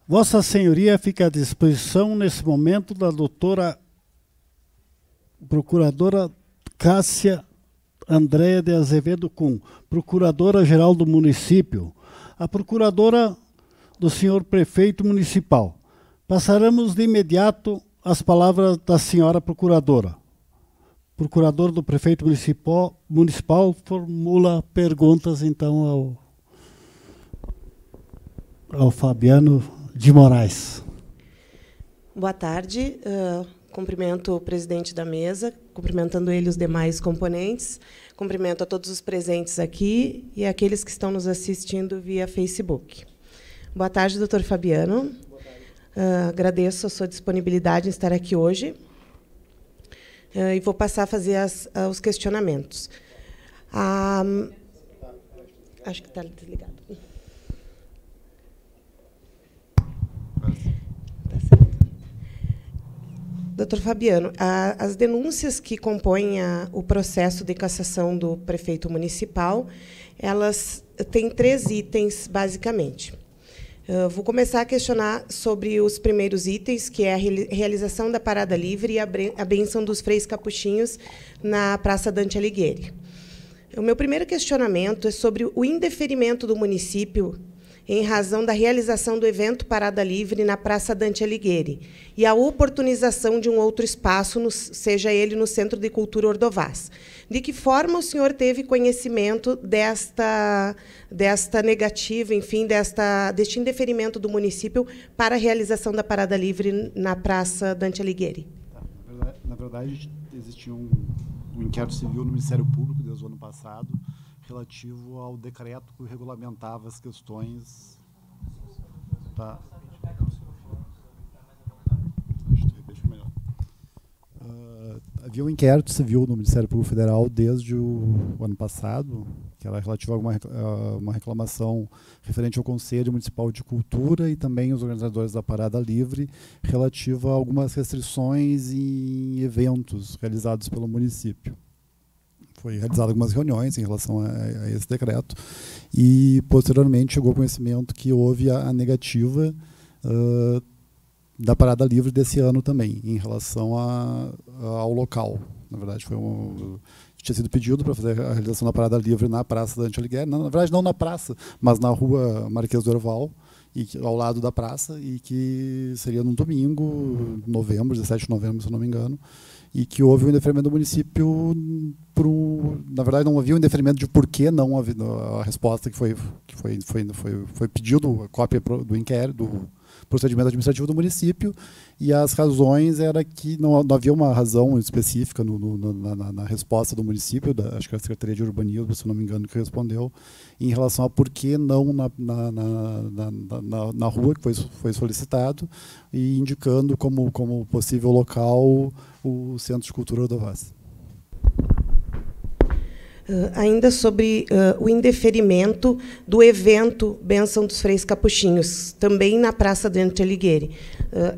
Vossa Senhoria fica à disposição, nesse momento, da doutora Procuradora Cássia Andréa de Azevedo Kuhn, Procuradora-Geral do Município, a Procuradora do Senhor Prefeito Municipal. Passaremos de imediato as palavras da Senhora Procuradora. Procurador do Prefeito Municipal formula perguntas, então, ao Fabiano de Moraes. Boa tarde. Cumprimento o presidente da mesa, cumprimentando ele e os demais componentes. Cumprimento a todos os presentes aqui e aqueles que estão nos assistindo via Facebook. Boa tarde, doutor Fabiano. Boa tarde. Agradeço a sua disponibilidade em estar aqui hoje. E vou passar a fazer os questionamentos. Acho que está desligado. Doutor Fabiano, as denúncias que compõem o processo de cassação do prefeito municipal, elas têm 3 itens, basicamente. Vou começar a questionar sobre os primeiros itens, que é a realização da parada livre e a bênção dos freis capuchinhos na Praça Dante Alighieri. O meu primeiro questionamento é sobre o indeferimento do município em razão da realização do evento Parada Livre na Praça Dante Alighieri e a oportunização de um outro espaço, seja ele no Centro de Cultura Ordovás. De que forma o senhor teve conhecimento desta negativa, enfim, deste indeferimento do município para a realização da Parada Livre na Praça Dante Alighieri? Na verdade, existia um inquérito civil no Ministério Público desde o ano passado, relativo ao decreto que regulamentava as questões. Tá. Deixa melhor. Havia um inquérito civil no Ministério Público Federal desde o ano passado, que era relativo a uma reclamação referente ao Conselho Municipal de Cultura e também os organizadores da Parada Livre, relativa a algumas restrições em eventos realizados pelo município. Foi realizado algumas reuniões em relação a esse decreto e, posteriormente, chegou ao conhecimento que houve a negativa da Parada Livre desse ano também, em relação ao local. Na verdade, tinha sido pedido para fazer a realização da Parada Livre na Praça Dante Alighieri, na verdade, não na praça, mas na Rua Marquês do Herval, ao lado da praça, e que seria num domingo, 17 de novembro, se eu não me engano, e que houve um indeferimento do município. Na verdade, não havia um indeferimento de por que não havia a resposta que foi pedido, a cópia do inquérito, do procedimento administrativo do município, e as razões era que não havia uma razão específica na resposta do município, acho que a Secretaria de Urbanismo, se não me engano, que respondeu, em relação a por que não na rua que foi solicitado, e indicando como possível local o Centro de Cultura Ordovás. Ainda sobre o indeferimento do evento Bênção dos Freis Capuchinhos, também na Praça Dante Alighieri.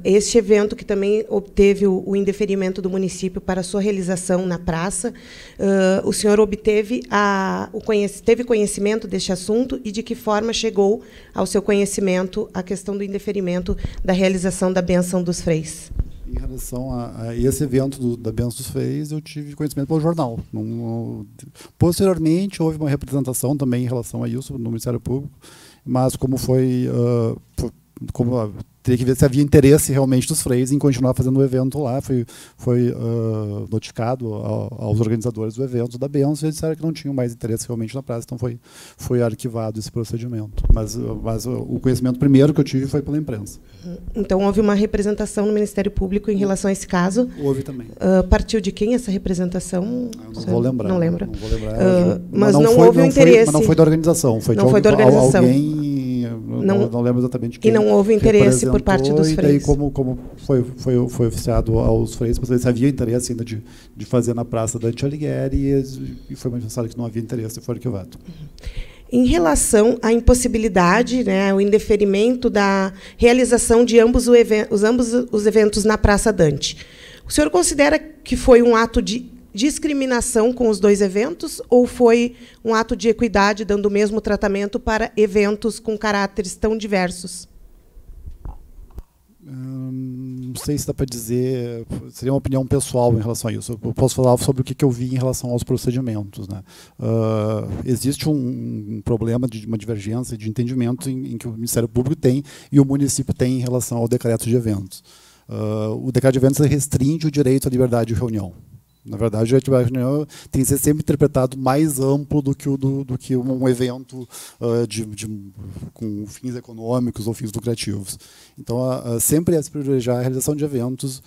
Este evento, que também obteve o indeferimento do município para sua realização na praça, o senhor teve conhecimento deste assunto e de que forma chegou ao seu conhecimento a questão do indeferimento da realização da Bênção dos Freis? Em relação a esse evento da Bênção dos Freis, eu tive conhecimento pelo jornal. Posteriormente, houve uma representação também em relação a isso no Ministério Público, mas como teria que ver se havia interesse realmente dos freis em continuar fazendo o evento lá, foi notificado aos organizadores do evento da Bênção, e eles disseram que não tinham mais interesse realmente na praça, então foi arquivado esse procedimento. Mas o conhecimento primeiro que eu tive foi pela imprensa. Então, houve uma representação no Ministério Público em relação a esse caso? Houve também. Partiu de quem essa representação? Eu não vou lembrar. Não lembra? Não vou lembrar. Mas não houve o interesse. Mas não foi da organização. Foi não foi da organização. Alguém... Não lembro exatamente quem. E não houve interesse por parte dos freis. E daí, como foi oficiado aos freis, para saber se havia interesse ainda de fazer na Praça Dante Alighieri, e foi manifestado que não havia interesse, e foi arquivado. Em relação à impossibilidade, o indeferimento da realização de ambos os eventos na Praça Dante, o senhor considera que foi um ato de discriminação com os dois eventos, ou foi um ato de equidade, dando o mesmo tratamento para eventos com caráteres tão diversos? Não sei se dá para dizer, seria uma opinião pessoal em relação a isso. Eu posso falar sobre o que eu vi em relação aos procedimentos, né? Existe um problema de uma divergência de entendimento em que o Ministério Público tem e o município tem em relação ao decreto de eventos. O decreto de eventos restringe o direito à liberdade de reunião. Na verdade, o direito de reunião tem que ser sempre interpretado mais amplo do que um evento com fins econômicos ou fins lucrativos. Então, sempre é se privilegiar a realização de eventos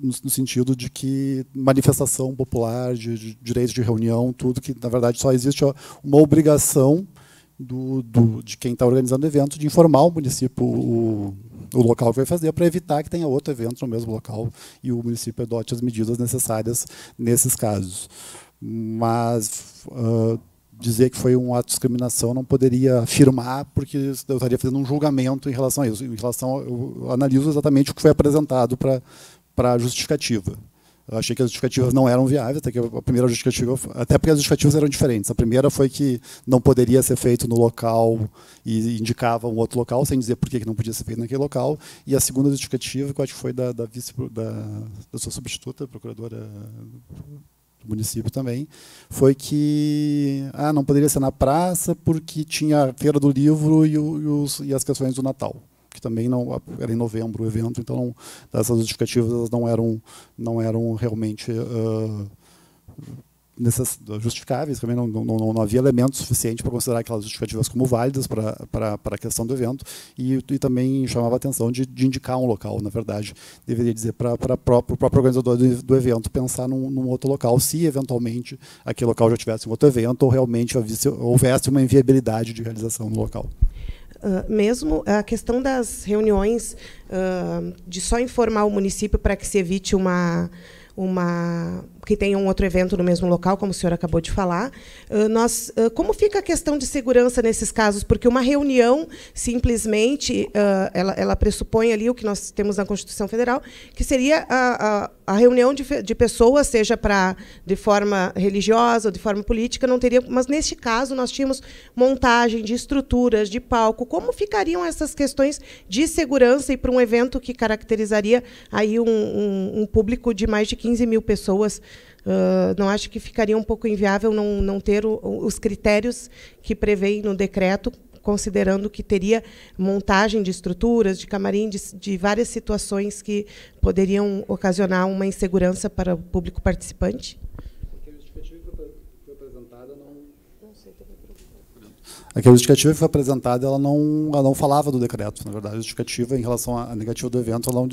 no sentido de que manifestação popular, de direito de reunião, tudo que, na verdade, só existe uma obrigação de quem está organizando o evento de informar o município o local que vai fazer, para evitar que tenha outro evento no mesmo local e o município adote as medidas necessárias nesses casos. Mas dizer que foi um ato de discriminação não poderia afirmar, porque eu estaria fazendo um julgamento em relação a isso. Eu analiso exatamente o que foi apresentado para a justificativa. Eu achei que as justificativas não eram viáveis, até que a primeira justificativa, até porque as justificativas eram diferentes. A primeira foi que não poderia ser feito no local e indicava um outro local, sem dizer por que não podia ser feito naquele local. E a segunda justificativa, que eu acho que foi da sua substituta, procuradora do município também, foi que não poderia ser na praça porque tinha a Feira do Livro e as questões do Natal, que também não era em novembro o evento, então essas justificativas elas não eram realmente justificáveis, também não havia elementos suficientes para considerar aquelas justificativas como válidas para a questão do evento, e também chamava a atenção de indicar um local. Na verdade, deveria dizer para o próprio organizador do evento pensar num outro local, se eventualmente aquele local já tivesse um outro evento ou realmente houvesse uma inviabilidade de realização no local. Mesmo a questão das reuniões, de só informar o município para que se evite que tenha um outro evento no mesmo local, como o senhor acabou de falar. Como fica a questão de segurança nesses casos? Porque uma reunião, simplesmente, ela pressupõe ali o que nós temos na Constituição Federal, que seria a reunião de pessoas, seja de forma religiosa ou de forma política, não teria. Mas, neste caso, nós tínhamos montagem de estruturas, de palco. Como ficariam essas questões de segurança e para um evento que caracterizaria aí um público de mais de 15 mil pessoas? Não acho que ficaria um pouco inviável não ter os critérios que prevêem no decreto, considerando que teria montagem de estruturas, de camarim, de várias situações que poderiam ocasionar uma insegurança para o público participante? Aquela justificativa que foi apresentada, ela não falava do decreto. Na verdade, a justificativa em relação à negativa do evento, ela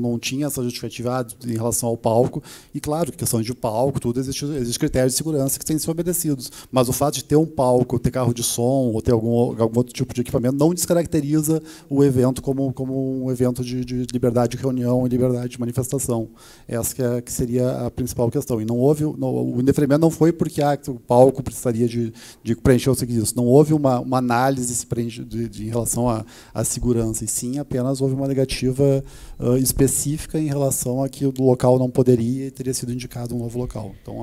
não tinha essa justificativa em relação ao palco. E, claro, questões de palco, tudo, existe critérios de segurança que têm que ser obedecidos. Mas o fato de ter um palco, ter carro de som, ou ter algum outro tipo de equipamento, não descaracteriza o evento como um evento de liberdade de reunião e liberdade de manifestação. Essa que seria a principal questão. E o indeferimento não foi porque o palco precisaria de preencher os requisitos. Não houve uma análise em relação à segurança, e sim apenas houve uma negativa específica em relação a que o local não poderia e teria sido indicado um novo local. Então,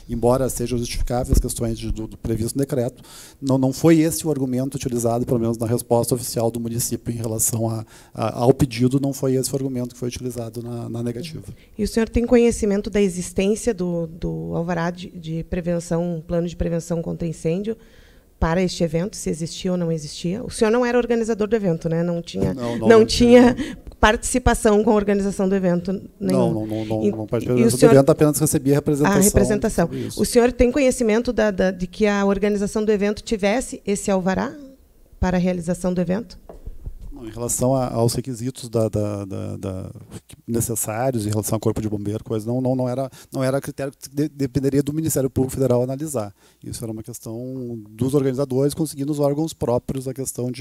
embora sejam justificáveis as questões do previsto no decreto, não foi esse o argumento utilizado, pelo menos na resposta oficial do município em relação ao pedido, não foi esse o argumento que foi utilizado na negativa. E o senhor tem conhecimento da existência do alvará de prevenção, plano de prevenção contra incêndio, para este evento, se existia ou não existia? O senhor não era organizador do evento, né? Não tinha participação com a organização do evento nenhum. Não participei do evento, apenas recebia a representação. O senhor tem conhecimento de que a organização do evento tivesse esse alvará para a realização do evento? Em relação aos requisitos necessários, em relação ao corpo de bombeiro, coisa, não era critério que dependeria do Ministério Público Federal analisar. Isso era uma questão dos organizadores conseguindo os órgãos próprios a questão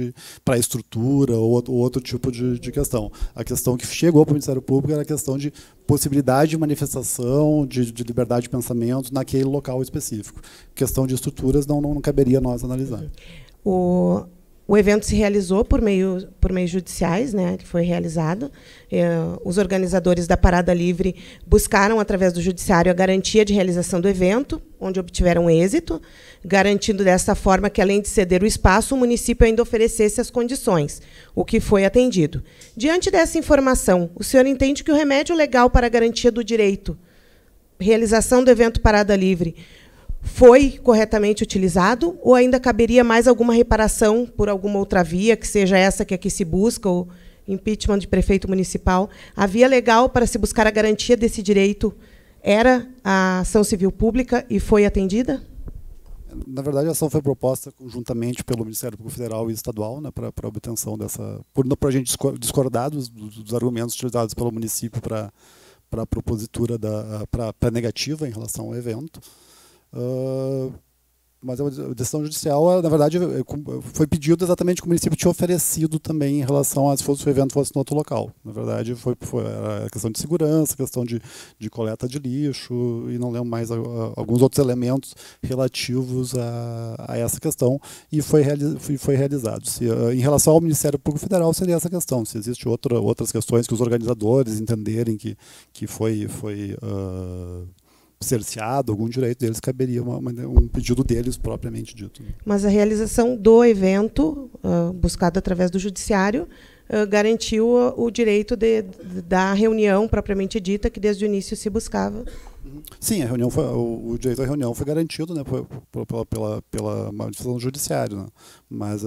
para a estrutura ou outro tipo de questão. A questão que chegou para o Ministério Público era a questão de possibilidade de manifestação, de liberdade de pensamento naquele local específico. Questão de estruturas não caberia a nós analisar. O evento se realizou por meios judiciais, né, que foi realizado. Os organizadores da Parada Livre buscaram, através do judiciário, a garantia de realização do evento, onde obtiveram êxito, garantindo dessa forma que, além de ceder o espaço, o município ainda oferecesse as condições, o que foi atendido. Diante dessa informação, o senhor entende que o remédio legal para a garantia do direito, realização do evento Parada Livre, foi corretamente utilizado, ou ainda caberia mais alguma reparação por alguma outra via, que seja essa que aqui se busca, o impeachment de prefeito municipal? A via legal para se buscar a garantia desse direito era a ação civil pública e foi atendida? Na verdade, a ação foi proposta conjuntamente pelo Ministério Público Federal e Estadual, né, para a obtenção dessa... Por a gente discordar dos argumentos utilizados pelo município para a propositura, para a negativa em relação ao evento. Mas a decisão judicial, na verdade, foi pedido exatamente que o município tinha oferecido também em relação a se o evento fosse no outro local. Na verdade, foi a questão de segurança, questão de coleta de lixo, e não lembro mais alguns outros elementos relativos a essa questão, e foi realizado. Em relação ao Ministério Público Federal, seria essa questão. Se existe outras questões que os organizadores entenderem que foi cerceado algum direito deles, caberia um pedido deles propriamente dito. Mas a realização do evento, buscado através do judiciário, garantiu o direito da reunião propriamente dita, que desde o início se buscava. Sim, o direito à reunião foi garantido, né, pela manifestação do judiciário, né, mas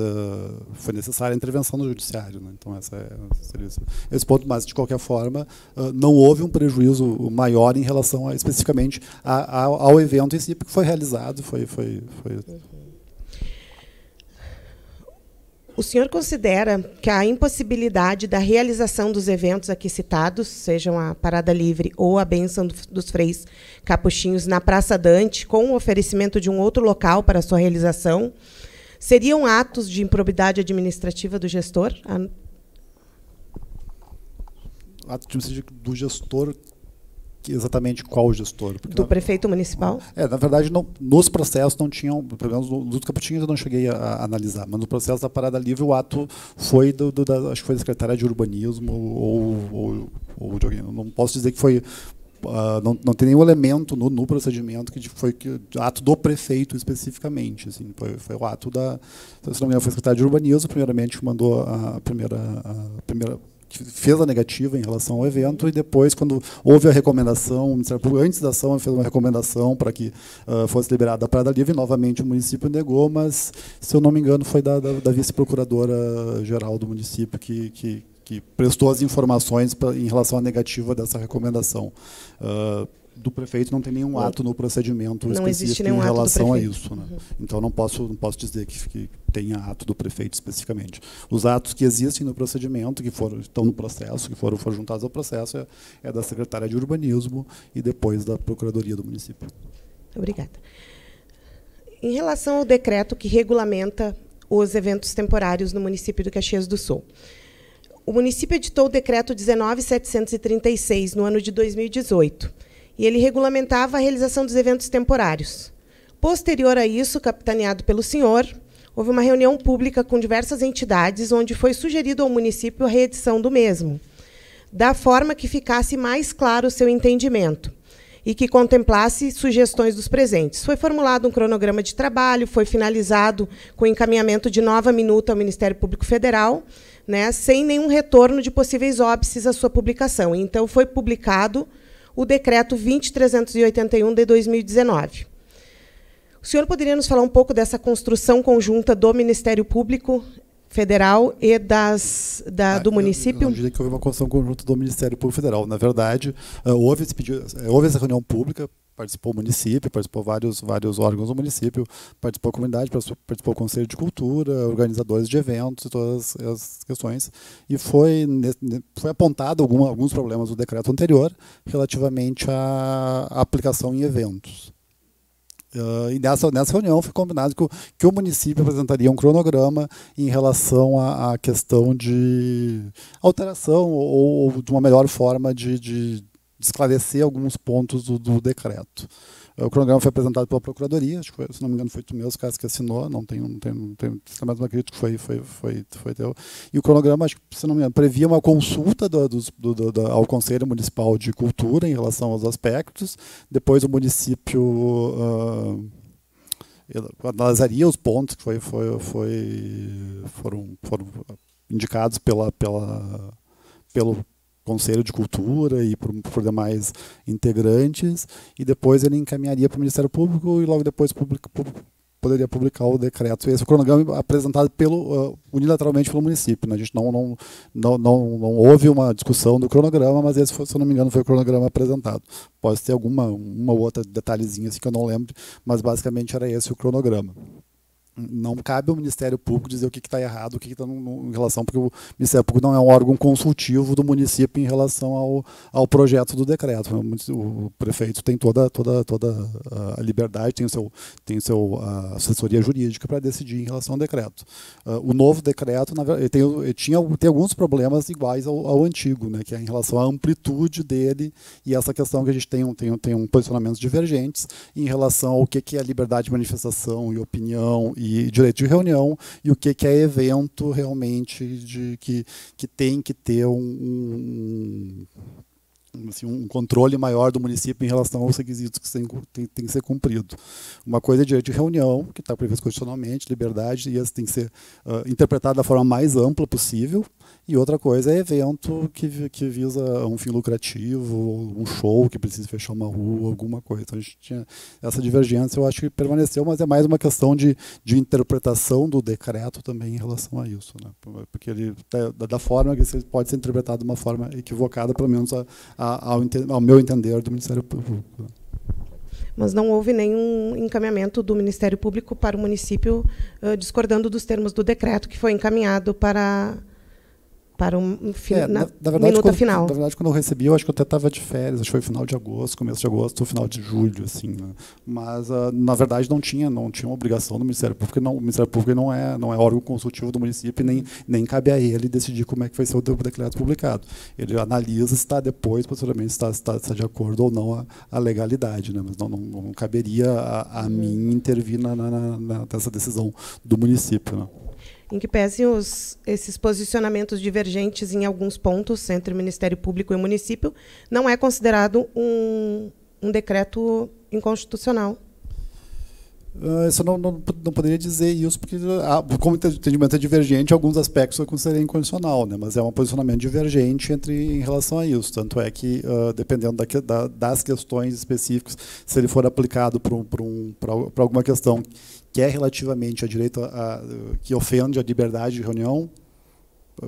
foi necessária a intervenção do judiciário, né, então seria esse ponto. Mas, de qualquer forma, não houve um prejuízo maior em relação especificamente ao evento em si, porque foi realizado, O senhor considera que a impossibilidade da realização dos eventos aqui citados, sejam a Parada Livre ou a Bênção dos Freis Capuchinhos na Praça Dante, com o oferecimento de um outro local para sua realização, seriam atos de improbidade administrativa do gestor? Ato do gestor... Exatamente qual gestor? Porque, do prefeito municipal? Na verdade, nos processos não tinham, pelo menos nos Capuchinhos eu não cheguei a analisar, mas no processo da Parada Livre o ato foi acho que foi da Secretaria de Urbanismo ou de alguém. Não posso dizer que foi... não tem nenhum elemento no procedimento que foi ato do prefeito especificamente. Assim, foi o ato da... Se não me engano, foi a Secretaria de Urbanismo, primeiramente, que mandou a primeira fez a negativa em relação ao evento, e depois, quando houve a recomendação, o Ministério Público, antes da ação, fez uma recomendação para que fosse liberada a Parada Livre, e novamente o município negou, mas, se eu não me engano, foi da vice-procuradora-geral do município que prestou as informações em relação à negativa dessa recomendação. Do prefeito não tem nenhum ato no procedimento específico em relação a isso, né? Então não posso dizer que tenha ato do prefeito especificamente. Os atos que existem no procedimento, que estão no processo, que foram juntados ao processo, é da Secretaria de Urbanismo e depois da Procuradoria do município. Obrigada. Em relação ao decreto que regulamenta os eventos temporários no município de Caxias do Sul, o município editou o decreto 19.736 no ano de 2018. E ele regulamentava a realização dos eventos temporários. Posterior a isso, capitaneado pelo senhor, houve uma reunião pública com diversas entidades, onde foi sugerido ao município a reedição do mesmo, da forma que ficasse mais claro o seu entendimento e que contemplasse sugestões dos presentes. Foi formulado um cronograma de trabalho, foi finalizado com o encaminhamento de nova minuta ao Ministério Público Federal, né, sem nenhum retorno de possíveis óbices à sua publicação. Então, foi publicado o decreto 20.381 de 2019. O senhor poderia nos falar um pouco dessa construção conjunta do Ministério Público Federal e do município? Eu diria que houve uma construção conjunta do Ministério Público Federal. Na verdade, houve essa reunião pública, participou o município, participou vários órgãos do município, participou a comunidade, participou o Conselho de Cultura, organizadores de eventos, todas as questões, e foi apontado alguns problemas do decreto anterior relativamente à aplicação em eventos. E nessa reunião foi combinado que o município apresentaria um cronograma em relação à questão de alteração ou de uma melhor forma de esclarecer alguns pontos do decreto. O cronograma foi apresentado pela Procuradoria, acho que foi, se não me engano foi tu mesmo, caso que assinou, não tem mais uma crítica, foi teu. E o cronograma, acho que, se não me engano, previa uma consulta ao Conselho Municipal de Cultura em relação aos aspectos, depois o município analisaria os pontos que foram indicados pelo Conselho de Cultura e por demais integrantes, e depois ele encaminharia para o Ministério Público e logo depois poderia publicar o decreto. Esse é o cronograma apresentado unilateralmente pelo município, né? A gente não houve uma discussão do cronograma, mas esse, se eu não me engano, foi o cronograma apresentado. Pode ter uma outra detalhezinha assim que eu não lembro, mas basicamente era esse o cronograma. Não cabe ao Ministério Público dizer o que está errado, o que está em relação, porque o Ministério Público não é um órgão consultivo do município em relação ao projeto do decreto. O prefeito tem toda a liberdade, tem a assessoria jurídica para decidir em relação ao decreto. O novo decreto, na verdade, tem alguns problemas iguais ao antigo, né, que é em relação à amplitude dele e essa questão que a gente tem posicionamentos divergentes em relação ao que é liberdade de manifestação e opinião e direito de reunião, e o que é evento realmente que tem que ter um controle maior do município em relação aos requisitos que tem que ser cumprido. Uma coisa é direito de reunião, que está previsto constitucionalmente, liberdade, e esse tem que ser interpretado da forma mais ampla possível, e outra coisa é evento que visa um fim lucrativo, um show que precisa fechar uma rua, alguma coisa. Então a gente tinha essa divergência, eu acho que permaneceu, mas é mais uma questão de interpretação do decreto também em relação a isso, né? Porque ele, da forma que pode ser interpretado de uma forma equivocada, pelo menos ao meu entender, do Ministério Público. Mas não houve nenhum encaminhamento do Ministério Público para o município discordando dos termos do decreto que foi encaminhado para minuta final. Na verdade, quando eu recebi, eu acho que eu até estava de férias, acho que foi final de agosto, começo de agosto, final de julho, assim, né? Mas, na verdade, não tinha uma obrigação do Ministério Público, o Ministério Público não é órgão consultivo do município, nem cabe a ele decidir como é que vai ser o decreto publicado. Ele analisa se está depois, posteriormente, se está de acordo ou não a legalidade, né? Mas não caberia a mim intervir nessa decisão do município, né? Em que pese esses posicionamentos divergentes em alguns pontos entre o Ministério Público e o município, não é considerado um decreto inconstitucional. Eu não poderia dizer isso, porque, como o entendimento é divergente, alguns aspectos eu considerei inconstitucional, né? Mas é um posicionamento divergente em relação a isso. Tanto é que, dependendo das questões específicas, se ele for aplicado para alguma questão que é relativamente a direito que ofende a liberdade de reunião,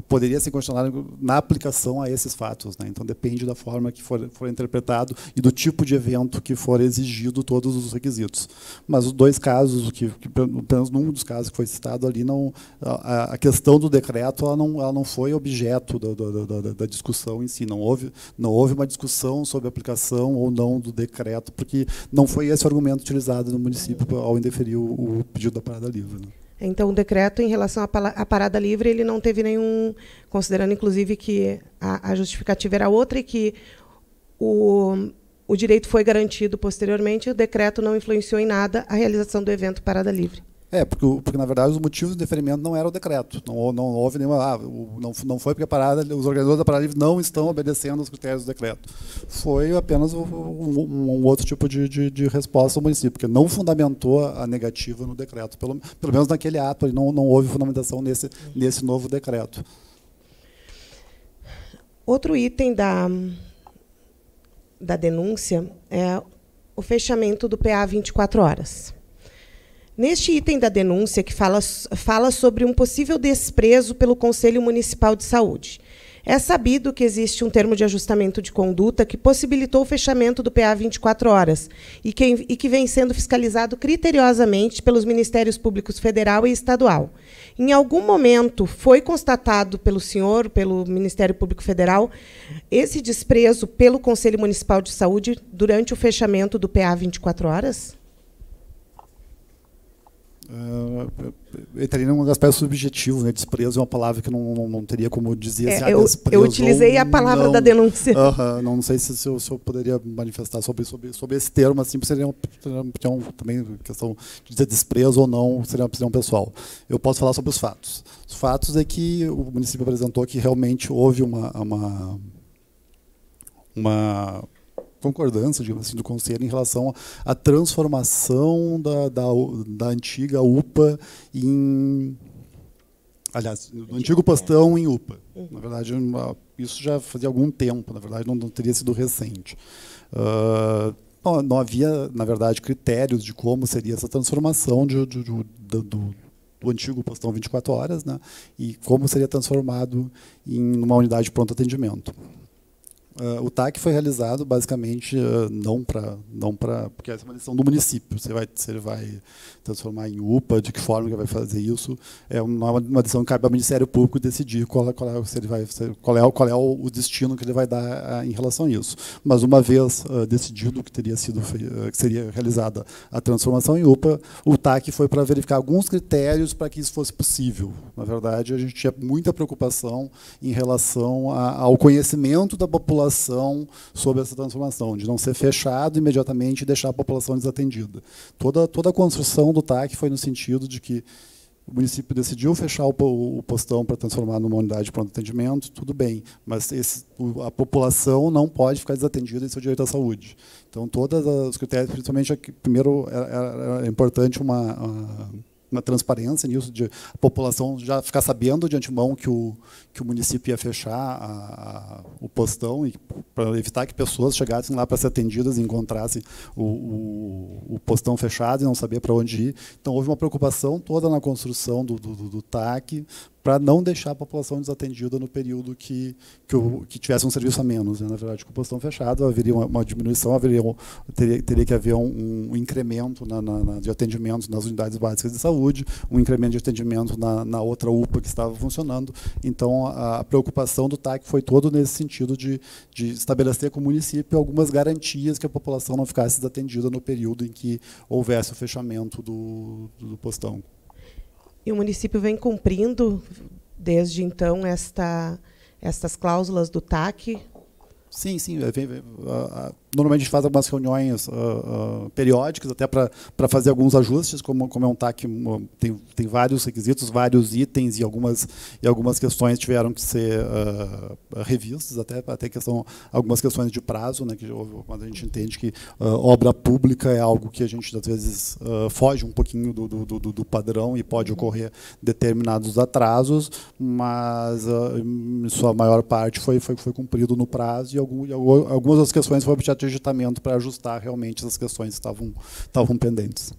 poderia ser constitucional na aplicação a esses fatos, né? Então depende da forma que for interpretado e do tipo de evento que for exigido todos os requisitos. Mas os dois casos, pelo menos num dos casos que foi citado ali, a questão do decreto ela não foi objeto da discussão em si. Não houve uma discussão sobre a aplicação ou não do decreto, porque não foi esse o argumento utilizado no município ao indeferir o pedido da parada livre, né? Então, o decreto, em relação à parada livre, ele não teve nenhum, considerando, inclusive, que a justificativa era outra e que o direito foi garantido posteriormente, o decreto não influenciou em nada a realização do evento parada livre. Porque na verdade, os motivos de deferimento não era o decreto. Não houve nenhuma... não foi porque os organizadores da parada livre não estão obedecendo aos critérios do decreto. Foi apenas um outro tipo de resposta ao município, porque não fundamentou a negativa no decreto. Pelo menos naquele ato, ali, não houve fundamentação nesse novo decreto. Outro item da denúncia é o fechamento do PA 24 horas. Neste item da denúncia, que fala sobre um possível desprezo pelo Conselho Municipal de Saúde, é sabido que existe um termo de ajustamento de conduta que possibilitou o fechamento do PA 24 horas e que vem sendo fiscalizado criteriosamente pelos Ministérios Públicos Federal e Estadual. Em algum momento foi constatado pelo senhor, pelo Ministério Público Federal, esse desprezo pelo Conselho Municipal de Saúde durante o fechamento do PA 24 horas? Entraria num aspecto subjetivo, né? Desprezo é uma palavra que não teria como dizer se há desprezo. Eu utilizei a palavra da denúncia. Não sei se eu poderia manifestar sobre esse termo, assim, seria também questão de dizer desprezo ou não, seria uma opinião pessoal. Eu posso falar sobre os fatos. Os fatos é que o município apresentou que realmente houve uma concordância, digamos assim, do Conselho em relação à transformação da antiga UPA do antigo postão em UPA. Na verdade, isso já fazia algum tempo, na verdade, não teria sido recente. Não havia, na verdade, critérios de como seria essa transformação do antigo postão 24 horas, né, e como seria transformado em uma unidade de pronto atendimento. O TAC foi realizado basicamente não para porque essa é uma decisão do município. Se ele vai transformar em UPA, de que forma ele vai fazer isso, é uma decisão que cabe ao Ministério Público decidir qual é o destino que ele vai dar em relação a isso. Mas uma vez decidido que seria realizada a transformação em UPA, o TAC foi para verificar alguns critérios para que isso fosse possível. Na verdade, a gente tinha muita preocupação em relação ao conhecimento da população sobre essa transformação, de não ser fechado imediatamente e deixar a população desatendida. Toda a construção do TAC foi no sentido de que o município decidiu fechar o postão para transformar numa unidade de pronto atendimento, tudo bem, mas a população não pode ficar desatendida em seu direito à saúde. Então, todos os critérios, principalmente, primeiro, é importante uma transparência nisso, de a população já ficar sabendo de antemão que o município ia fechar o postão, para evitar que pessoas chegassem lá para ser atendidas e encontrassem o postão fechado e não saber para onde ir. Então, houve uma preocupação toda na construção do TAC para não deixar a população desatendida no período que tivesse um serviço a menos. Né? Na verdade, com o postão fechado, haveria uma diminuição, teria que haver um incremento de atendimento nas unidades básicas de saúde, um incremento de atendimento na outra UPA que estava funcionando. Então, a preocupação do TAC foi todo nesse sentido de estabelecer com o município algumas garantias que a população não ficasse desatendida no período em que houvesse o fechamento do postão. E o município vem cumprindo, desde então, estas cláusulas do TAC? Sim. Normalmente a gente faz algumas reuniões periódicas, até para fazer alguns ajustes, como é um TAC, tem vários requisitos, vários itens, e algumas questões tiveram que ser revistas, até algumas questões de prazo, né, quando a gente entende que obra pública é algo que a gente, às vezes, foge um pouquinho do padrão e pode ocorrer determinados atrasos, mas em sua maior parte foi cumprido no prazo, e algumas das questões foram objeto de agitamento para ajustar realmente essas questões que estavam pendentes.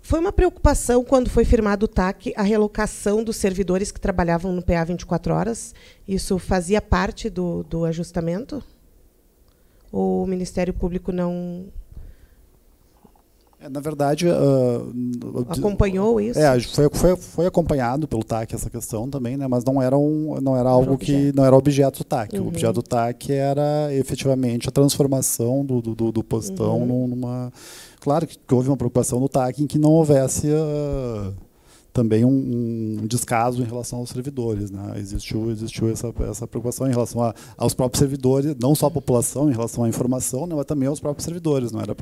Foi uma preocupação, quando foi firmado o TAC, a relocação dos servidores que trabalhavam no PA 24 horas? Isso fazia parte do ajustamento? Ou o Ministério Público não... Na verdade... acompanhou isso? Foi acompanhado pelo TAC essa questão também, né, mas não era algo que não era objeto do TAC. O objeto do TAC era efetivamente a transformação do postão numa... Claro que houve uma preocupação no TAC em que não houvesse também um descaso em relação aos servidores, né? Existiu essa preocupação em relação aos próprios servidores, não só a população em relação à informação, né, mas também aos próprios servidores. Não era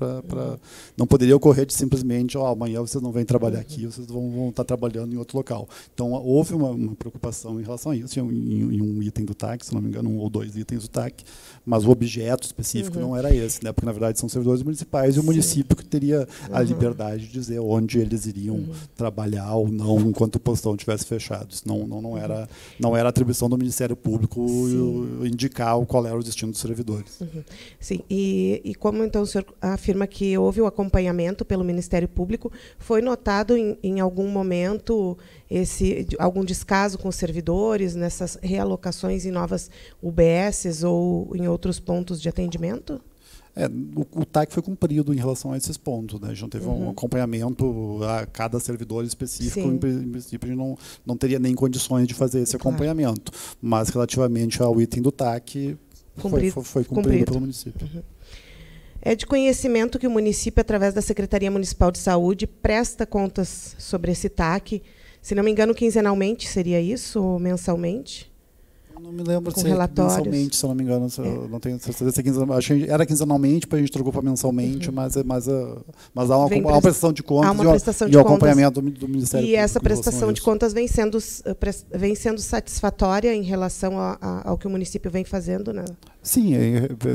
não poderia ocorrer de simplesmente amanhã vocês não vêm trabalhar aqui, vocês vão estar trabalhando em outro local. Então houve uma preocupação em relação a isso, em um item do TAC, se não me engano, 1 ou 2 itens do TAC, mas o objeto específico não era esse, né, porque na verdade são servidores municipais e o município que teria a liberdade de dizer onde eles iriam trabalhar ou não enquanto o postão estivesse fechado. Isso não era atribuição do Ministério Público indicar qual era o destino dos servidores. Sim. E como então o senhor afirma que houve o acompanhamento pelo Ministério Público, foi notado em algum momento algum descaso com os servidores nessas realocações em novas UBSs ou em outros pontos de atendimento? O TAC foi cumprido em relação a esses pontos, né? A gente não teve um acompanhamento a cada servidor específico. Em princípio, a gente não teria nem condições de fazer esse acompanhamento. Mas, relativamente ao item do TAC, foi cumprido pelo município. É de conhecimento que o município, através da Secretaria Municipal de Saúde, presta contas sobre esse TAC. Se não me engano, quinzenalmente, seria isso? Ou mensalmente? Eu não me lembro com se relatórios. Mensalmente, se eu não me engano. Não tenho certeza se é quinzenalmente. Acho que era quinzenalmente, depois a gente trocou para mensalmente, mas há uma prestação de contas e o acompanhamento do Ministério Público. E essa prestação de contas vem sendo satisfatória em relação ao que o município vem fazendo, né? Sim,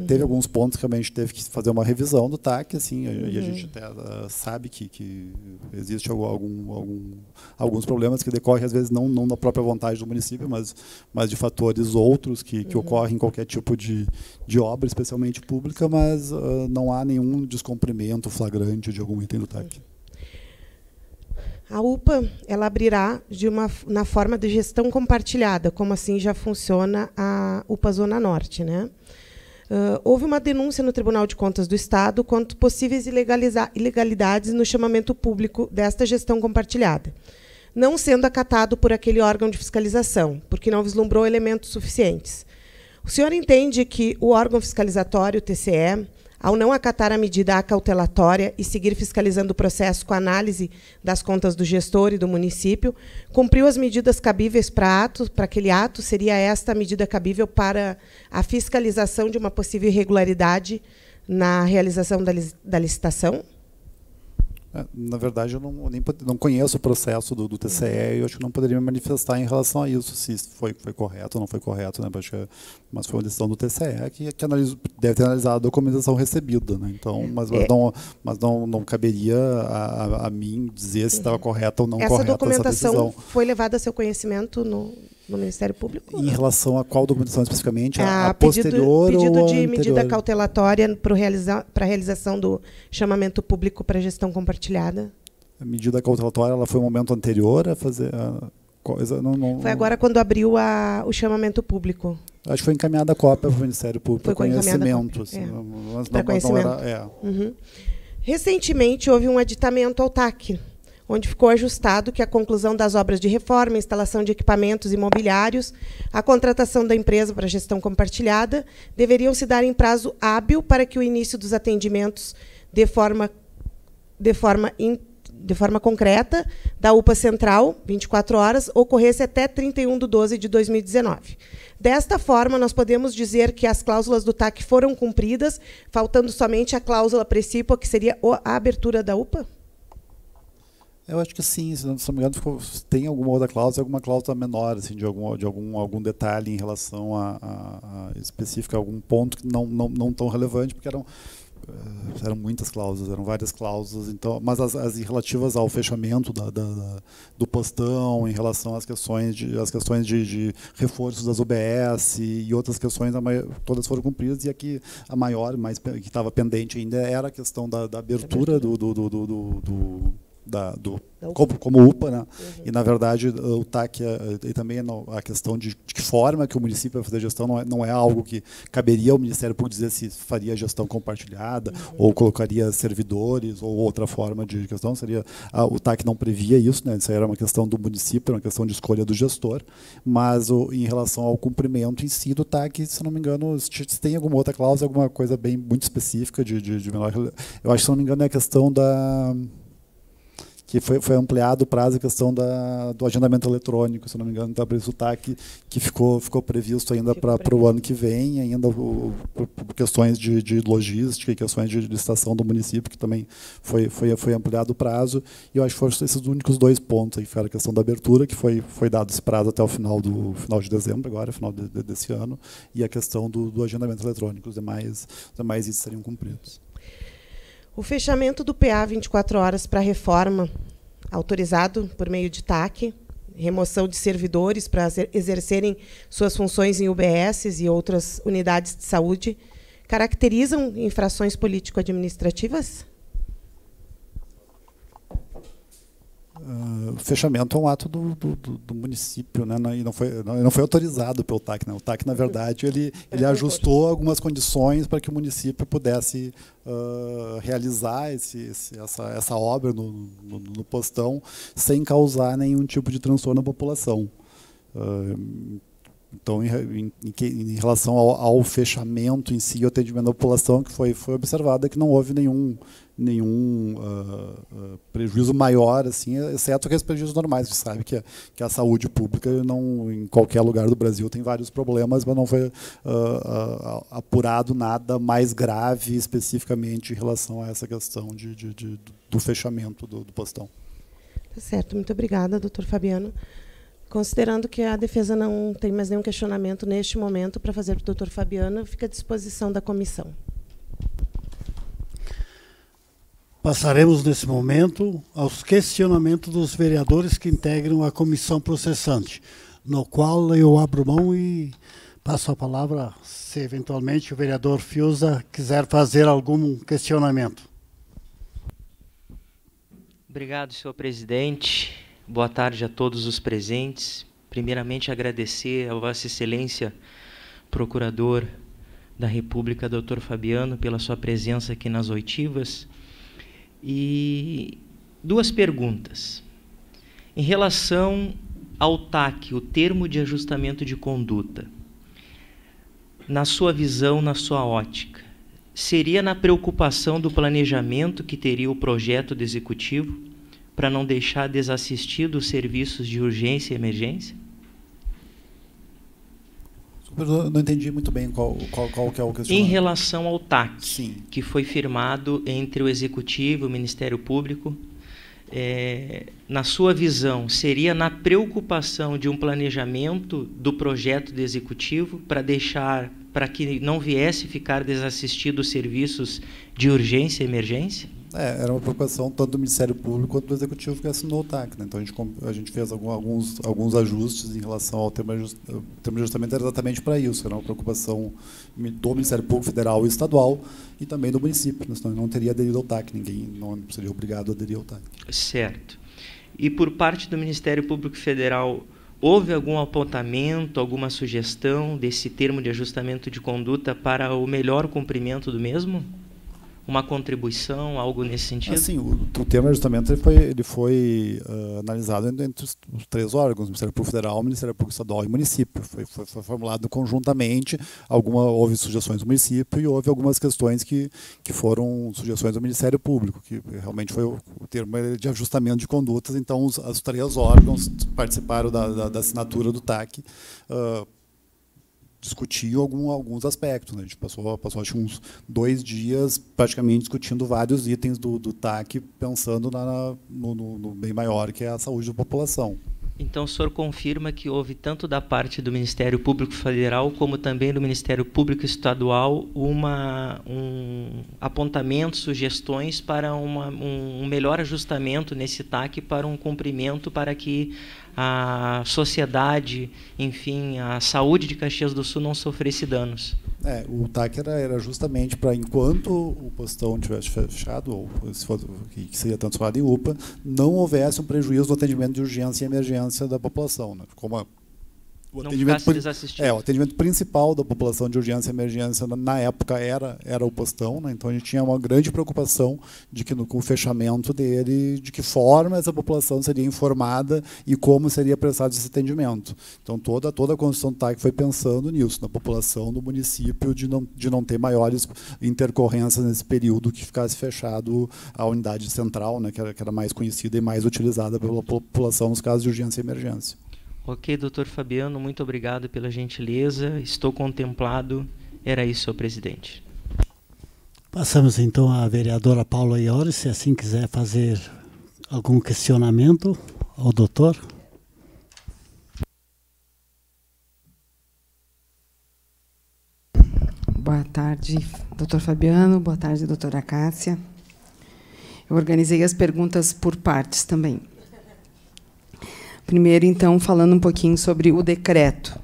teve alguns pontos que a gente teve que fazer uma revisão do TAC, assim, e a gente até sabe que existe alguns problemas que decorrem, às vezes, não na própria vontade do município, mas de fatores outros que ocorrem em qualquer tipo de obra, especialmente pública, mas não há nenhum descumprimento flagrante de algum item do TAC. A UPA ela abrirá na forma de gestão compartilhada, como assim já funciona a UPA Zona Norte, né? Houve uma denúncia no Tribunal de Contas do Estado quanto possíveis ilegalidades no chamamento público desta gestão compartilhada, não sendo acatado por aquele órgão de fiscalização, porque não vislumbrou elementos suficientes. O senhor entende que o órgão fiscalizatório, o TCE, ao não acatar a medida acautelatória e seguir fiscalizando o processo com análise das contas do gestor e do município, cumpriu as medidas cabíveis para aquele ato? Seria esta a medida cabível para a fiscalização de uma possível irregularidade na realização da licitação? Na verdade, eu não conheço o processo do TCE e eu acho que não poderia me manifestar em relação a isso, se foi correto ou não foi correto, né? Mas foi uma decisão do TCE que deve ter analisado a documentação recebida, né? Então, mas não caberia a mim dizer se estava correta ou não correta essa decisão. Essa documentação foi levada a seu conhecimento no Ministério Público? Em relação a qual documentação especificamente? A posterior pedido ou de anterior? Medida cautelatória para a realização do chamamento público para gestão compartilhada. A medida cautelatória ela foi um momento anterior a fazer a coisa? Foi agora quando abriu o chamamento público. Acho que foi encaminhada a cópia para o Ministério Público para conhecimento. Para conhecimento. Recentemente houve um aditamento ao TAC, onde ficou ajustado que a conclusão das obras de reforma, instalação de equipamentos imobiliários, a contratação da empresa para gestão compartilhada, deveriam se dar em prazo hábil para que o início dos atendimentos de forma concreta da UPA Central, 24 horas, ocorresse até 31/12/2019. Desta forma, nós podemos dizer que as cláusulas do TAC foram cumpridas, faltando somente a cláusula precípua, que seria a abertura da UPA? Eu acho que sim, se não me engano, tem alguma outra cláusula menor, assim, de algum detalhe em relação a específico, algum ponto que não tão relevante, porque eram muitas cláusulas, eram várias cláusulas, então, mas as relativas ao fechamento do postão, em relação às questões de reforços das UBS e outras questões, todas foram cumpridas, e aqui a maior, que estava pendente ainda, era a questão da abertura como UPA, né? E na verdade o TAC e também a questão de que forma que o município vai fazer a gestão não é algo que caberia ao Ministério Público dizer se faria gestão compartilhada ou colocaria servidores ou outra forma de gestão, o TAC não previa isso, né? Isso era uma questão do município, uma questão de escolha do gestor, mas em relação ao cumprimento em si do TAC, se não me engano, se tem alguma outra cláusula, alguma coisa muito específica de menor, eu acho que se não me engano é a questão que foi ampliado o prazo, a questão do agendamento eletrônico, se não me engano, está previsto o TAC, que ficou previsto ainda para o ano que vem, ainda por questões de logística e questões de licitação do município, que também foi ampliado o prazo, e eu acho que foram esses únicos dois pontos, aí, que foi a questão da abertura, que foi dado esse prazo até o final de dezembro, agora, final desse ano, e a questão do agendamento eletrônico, os demais itens seriam cumpridos. O fechamento do PA 24 horas para reforma, autorizado por meio de TAC, remoção de servidores para exercerem suas funções em UBSs e outras unidades de saúde, caracterizam infrações político-administrativas? O fechamento é um ato do município, né? E não foi autorizado pelo TAC, né? O TAC, na verdade, ele ajustou algumas condições para que o município pudesse realizar essa obra no postão sem causar nenhum tipo de transtorno à população. Então, em relação ao fechamento em si, o atendimento da população, que foi observado que não houve nenhum prejuízo maior, assim, exceto aqueles prejuízos normais. Você sabe que a saúde pública, não, em qualquer lugar do Brasil, tem vários problemas, mas não foi apurado nada mais grave especificamente em relação a essa questão do fechamento do postão. Tá certo. Muito obrigada, doutor Fabiano. Considerando que a defesa não tem mais nenhum questionamento neste momento para fazer para o doutor Fabiano, fica à disposição da comissão. Passaremos, nesse momento, aos questionamentos dos vereadores que integram a comissão processante, no qual eu abro mão e passo a palavra, se eventualmente o vereador Fiuza quiser fazer algum questionamento. Obrigado, senhor presidente. Boa tarde a todos os presentes. Primeiramente, agradecer a Vossa Excelência, Procurador da República, doutor Fabiano, pela sua presença aqui nas oitivas. E duas perguntas. Em relação ao TAC, o termo de ajustamento de conduta, na sua visão, na sua ótica, seria na preocupação do planejamento que teria o projeto do Executivo para não deixar desassistido os serviços de urgência e emergência? Eu não entendi muito bem qual que é o questionamento. Em relação ao TAC, sim, que foi firmado entre o Executivo e o Ministério Público, na sua visão, seria na preocupação de um planejamento do projeto do Executivo para que não viesse ficar desassistido os serviços de urgência e emergência? Era uma preocupação tanto do Ministério Público quanto do Executivo que assinou o TAC, né? Então a gente fez alguns ajustes em relação ao termo de ajustamento, era exatamente para isso. Era uma preocupação do Ministério Público Federal e Estadual e também do município, senão não teria aderido ao TAC, ninguém não seria obrigado a aderir ao TAC. Certo. E por parte do Ministério Público Federal, houve algum apontamento, alguma sugestão desse termo de ajustamento de conduta para o melhor cumprimento do mesmo? Uma contribuição, algo nesse sentido? Sim, o termo de ajustamento ele foi analisado entre os três órgãos, o Ministério Público Federal, o Ministério Público Estadual e o município. Foi formulado conjuntamente, houve sugestões do município e houve algumas questões que foram sugestões do Ministério Público, que realmente foi o termo de ajustamento de condutas. Então, os três órgãos participaram da assinatura do TAC, discutiu alguns aspectos, né? A gente passou acho, uns 2 dias praticamente discutindo vários itens do TAC, pensando no bem maior, que é a saúde da população. Então, o senhor confirma que houve, tanto da parte do Ministério Público Federal, como também do Ministério Público Estadual, apontamentos, sugestões para um melhor ajustamento nesse TAC para um cumprimento, para que a sociedade, enfim, a saúde de Caxias do Sul não sofresse danos? O TAC era justamente para, enquanto o postão tivesse fechado, ou se for, que seria transformado em UPA, não houvesse um prejuízo no atendimento de urgência e emergência da população, né? Como o atendimento principal da população de urgência e emergência na época era o postão, né? Então a gente tinha uma grande preocupação de que com o fechamento dele, de que forma essa população seria informada e como seria prestado esse atendimento. Então toda a construção do TAC foi pensando nisso, na população do município, de não ter maiores intercorrências nesse período que ficasse fechado a unidade central, né, que era mais conhecida e mais utilizada pela população nos casos de urgência e emergência. Ok, doutor Fabiano, muito obrigado pela gentileza. Estou contemplado. Era isso, senhor presidente. Passamos, então, à vereadora Paula Iori, se assim quiser fazer algum questionamento ao doutor. Boa tarde, doutor Fabiano. Boa tarde, doutora Cássia. Eu organizei as perguntas por partes também. Primeiro, então, falando um pouquinho sobre o decreto.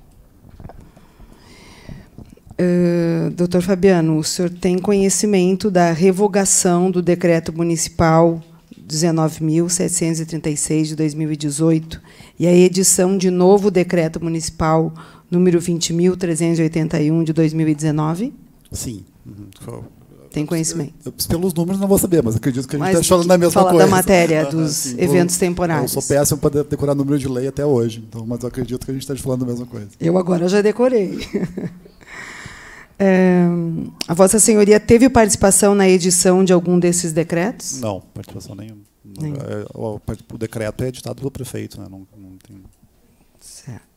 Doutor Fabiano, o senhor tem conhecimento da revogação do decreto municipal 19.736 de 2018 e a edição de novo decreto municipal número 20.381 de 2019? Sim. Tem conhecimento? Pelos números não vou saber, mas acredito que a gente está falando da mesma fala coisa. Da matéria, dos eventos temporários. Eu sou péssimo para decorar número de lei até hoje, então, mas eu acredito que a gente está falando da mesma coisa. Eu agora já decorei. A Vossa Senhoria teve participação na edição de algum desses decretos? Não, participação nenhuma. O decreto é editado pelo prefeito, né? Não tem... Certo.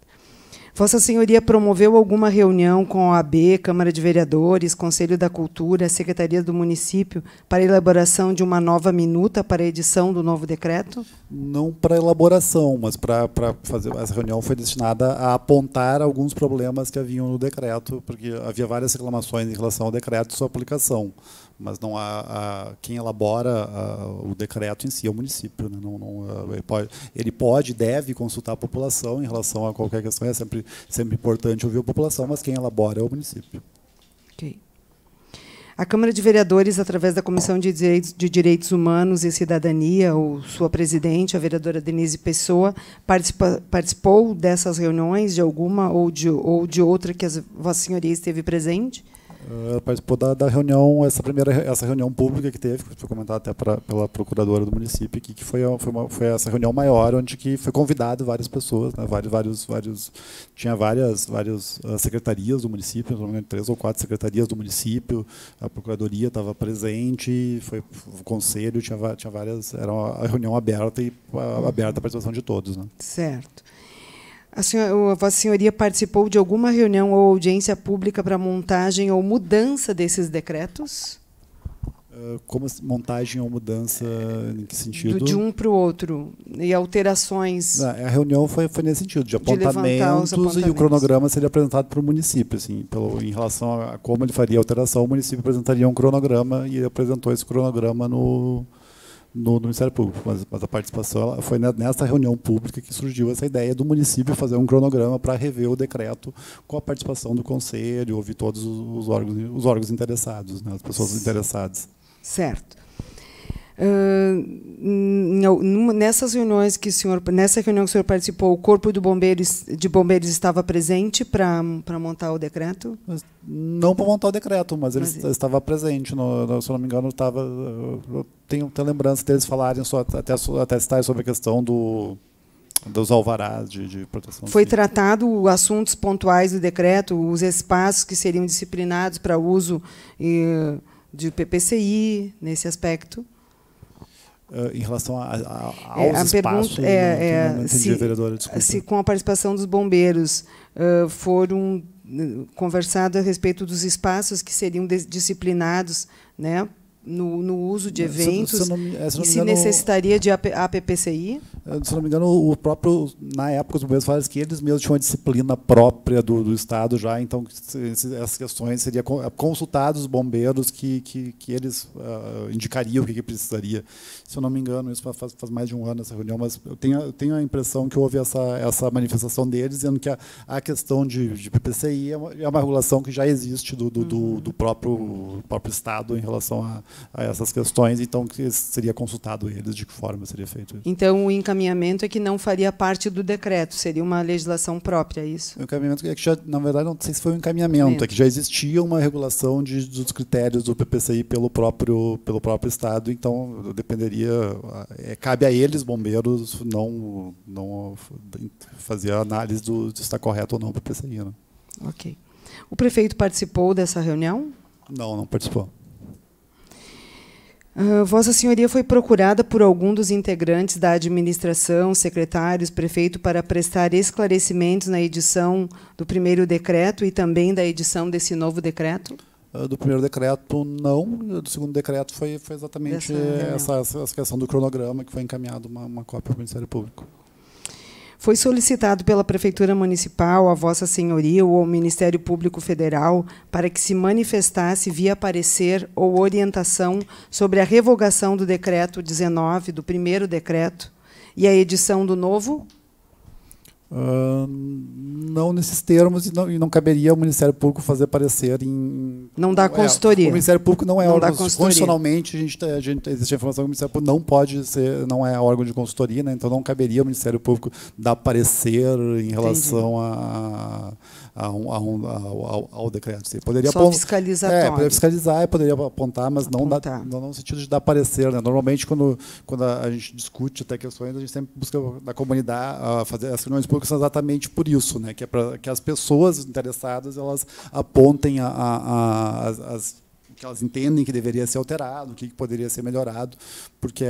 Vossa Senhoria promoveu alguma reunião com a OAB, Câmara de Vereadores, Conselho da Cultura, Secretaria do Município, para a elaboração de uma nova minuta para a edição do novo decreto? Não para elaboração, mas para fazer. Essa reunião foi destinada a apontar alguns problemas que haviam no decreto, porque havia várias reclamações em relação ao decreto e sua aplicação, mas não quem elabora o decreto em si é o município, né? Ele pode e deve consultar a população em relação a qualquer questão. É sempre importante ouvir a população, mas quem elabora é o município. Ok. A Câmara de Vereadores, através da Comissão de Direitos Humanos e Cidadania, ou sua presidente, a vereadora Denise Pessoa, participou dessas reuniões, de alguma ou de outra que a Vossa Senhoria esteve presente? Ela participou da reunião, essa reunião pública que teve, que foi comentada até pela procuradora do município, aqui, que foi essa reunião maior, onde que foi convidado várias pessoas, né, tinha várias secretarias do município, não me engano, 3 ou 4 secretarias do município, a procuradoria estava presente, foi o conselho, tinha várias, era uma reunião aberta e aberta a participação de todos, né? Certo. A Vossa Senhoria participou de alguma reunião ou audiência pública para montagem ou mudança desses decretos? Como montagem ou mudança, em que sentido? De um para o outro. E alterações? A reunião foi nesse sentido, de apontamentos, e o cronograma seria apresentado para o município. Assim, em relação a como ele faria a alteração, o município apresentaria um cronograma e ele apresentou esse cronograma no Ministério Público, mas a participação foi nessa reunião pública que surgiu essa ideia do município fazer um cronograma para rever o decreto com a participação do conselho, ouvir todos os órgãos interessados, né, as pessoas interessadas. Certo. Nessas reuniões nessa reunião que o senhor participou, o Corpo de Bombeiros estava presente para montar o decreto? Não para montar o decreto, mas ele estava presente. Se eu não me engano, eu tenho lembrança deles falarem até citar sobre a questão dos alvarás de proteção. Foi tratado assuntos pontuais do decreto, os espaços que seriam disciplinados para uso de PPCI, nesse aspecto? Em relação aos espaços, não entendi, vereadora, desculpa. Se com a participação dos bombeiros foram conversado a respeito dos espaços que seriam disciplinados, né, no uso de eventos, e se necessitaria de APPCI? Se não me engano, na época, os bombeiros falaram que eles mesmos tinham uma disciplina própria do Estado já, então essas questões seriam consultados os bombeiros que eles indicariam o que precisaria. Se eu não me engano, isso faz mais de um ano essa reunião, mas eu tenho a impressão que houve essa manifestação deles, dizendo que a questão de PPCI é uma regulação que já existe do próprio Estado em relação a essas questões, então que seria consultado eles de que forma seria feito isso. Então, o encaminhamento é que não faria parte do decreto, seria uma legislação própria, é isso? O encaminhamento é que já, na verdade, não sei se foi um encaminhamento, é que já existia uma regulação dos critérios do PPCI pelo próprio Estado, então dependeria, cabe a eles, bombeiros, não fazer a análise se está correto ou não o PPCI. Né? Ok. O prefeito participou dessa reunião? Não participou. Vossa Senhoria foi procurada por algum dos integrantes da administração, secretários, prefeito, para prestar esclarecimentos na edição do primeiro decreto e também da edição desse novo decreto? Do primeiro decreto, não. Do segundo decreto foi exatamente essa questão do cronograma, que foi encaminhado uma cópia ao Ministério Público. Foi solicitado pela Prefeitura Municipal, a Vossa Senhoria ou ao Ministério Público Federal para que se manifestasse via parecer ou orientação sobre a revogação do decreto 19, do primeiro decreto, e a edição do novo? Não nesses termos, e não caberia ao Ministério Público fazer parecer em... Não dá consultoria. O Ministério Público não é órgão. Constitucionalmente, existe a informação que o Ministério Público não pode ser, não é órgão de consultoria, né? Então não caberia ao Ministério Público dar parecer em relação ao decreto. Você poderia só fiscalizatório. Poderia fiscalizar e poderia apontar, mas não no sentido de dar parecer, né? Normalmente, quando a gente discute até questões, a gente sempre busca na comunidade fazer as reuniões públicas exatamente por isso, né? Que é para que as pessoas interessadas elas apontem que elas entendem que deveria ser alterado, o que poderia ser melhorado, porque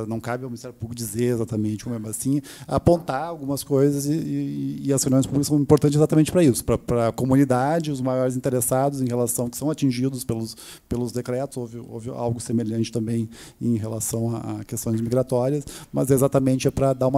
não cabe ao Ministério Público dizer exatamente como é, assim, apontar algumas coisas e as reuniões públicas são importantes exatamente para isso, para a comunidade, os maiores interessados em relação, que são atingidos pelos decretos, houve algo semelhante também em relação a questões migratórias, mas exatamente é para dar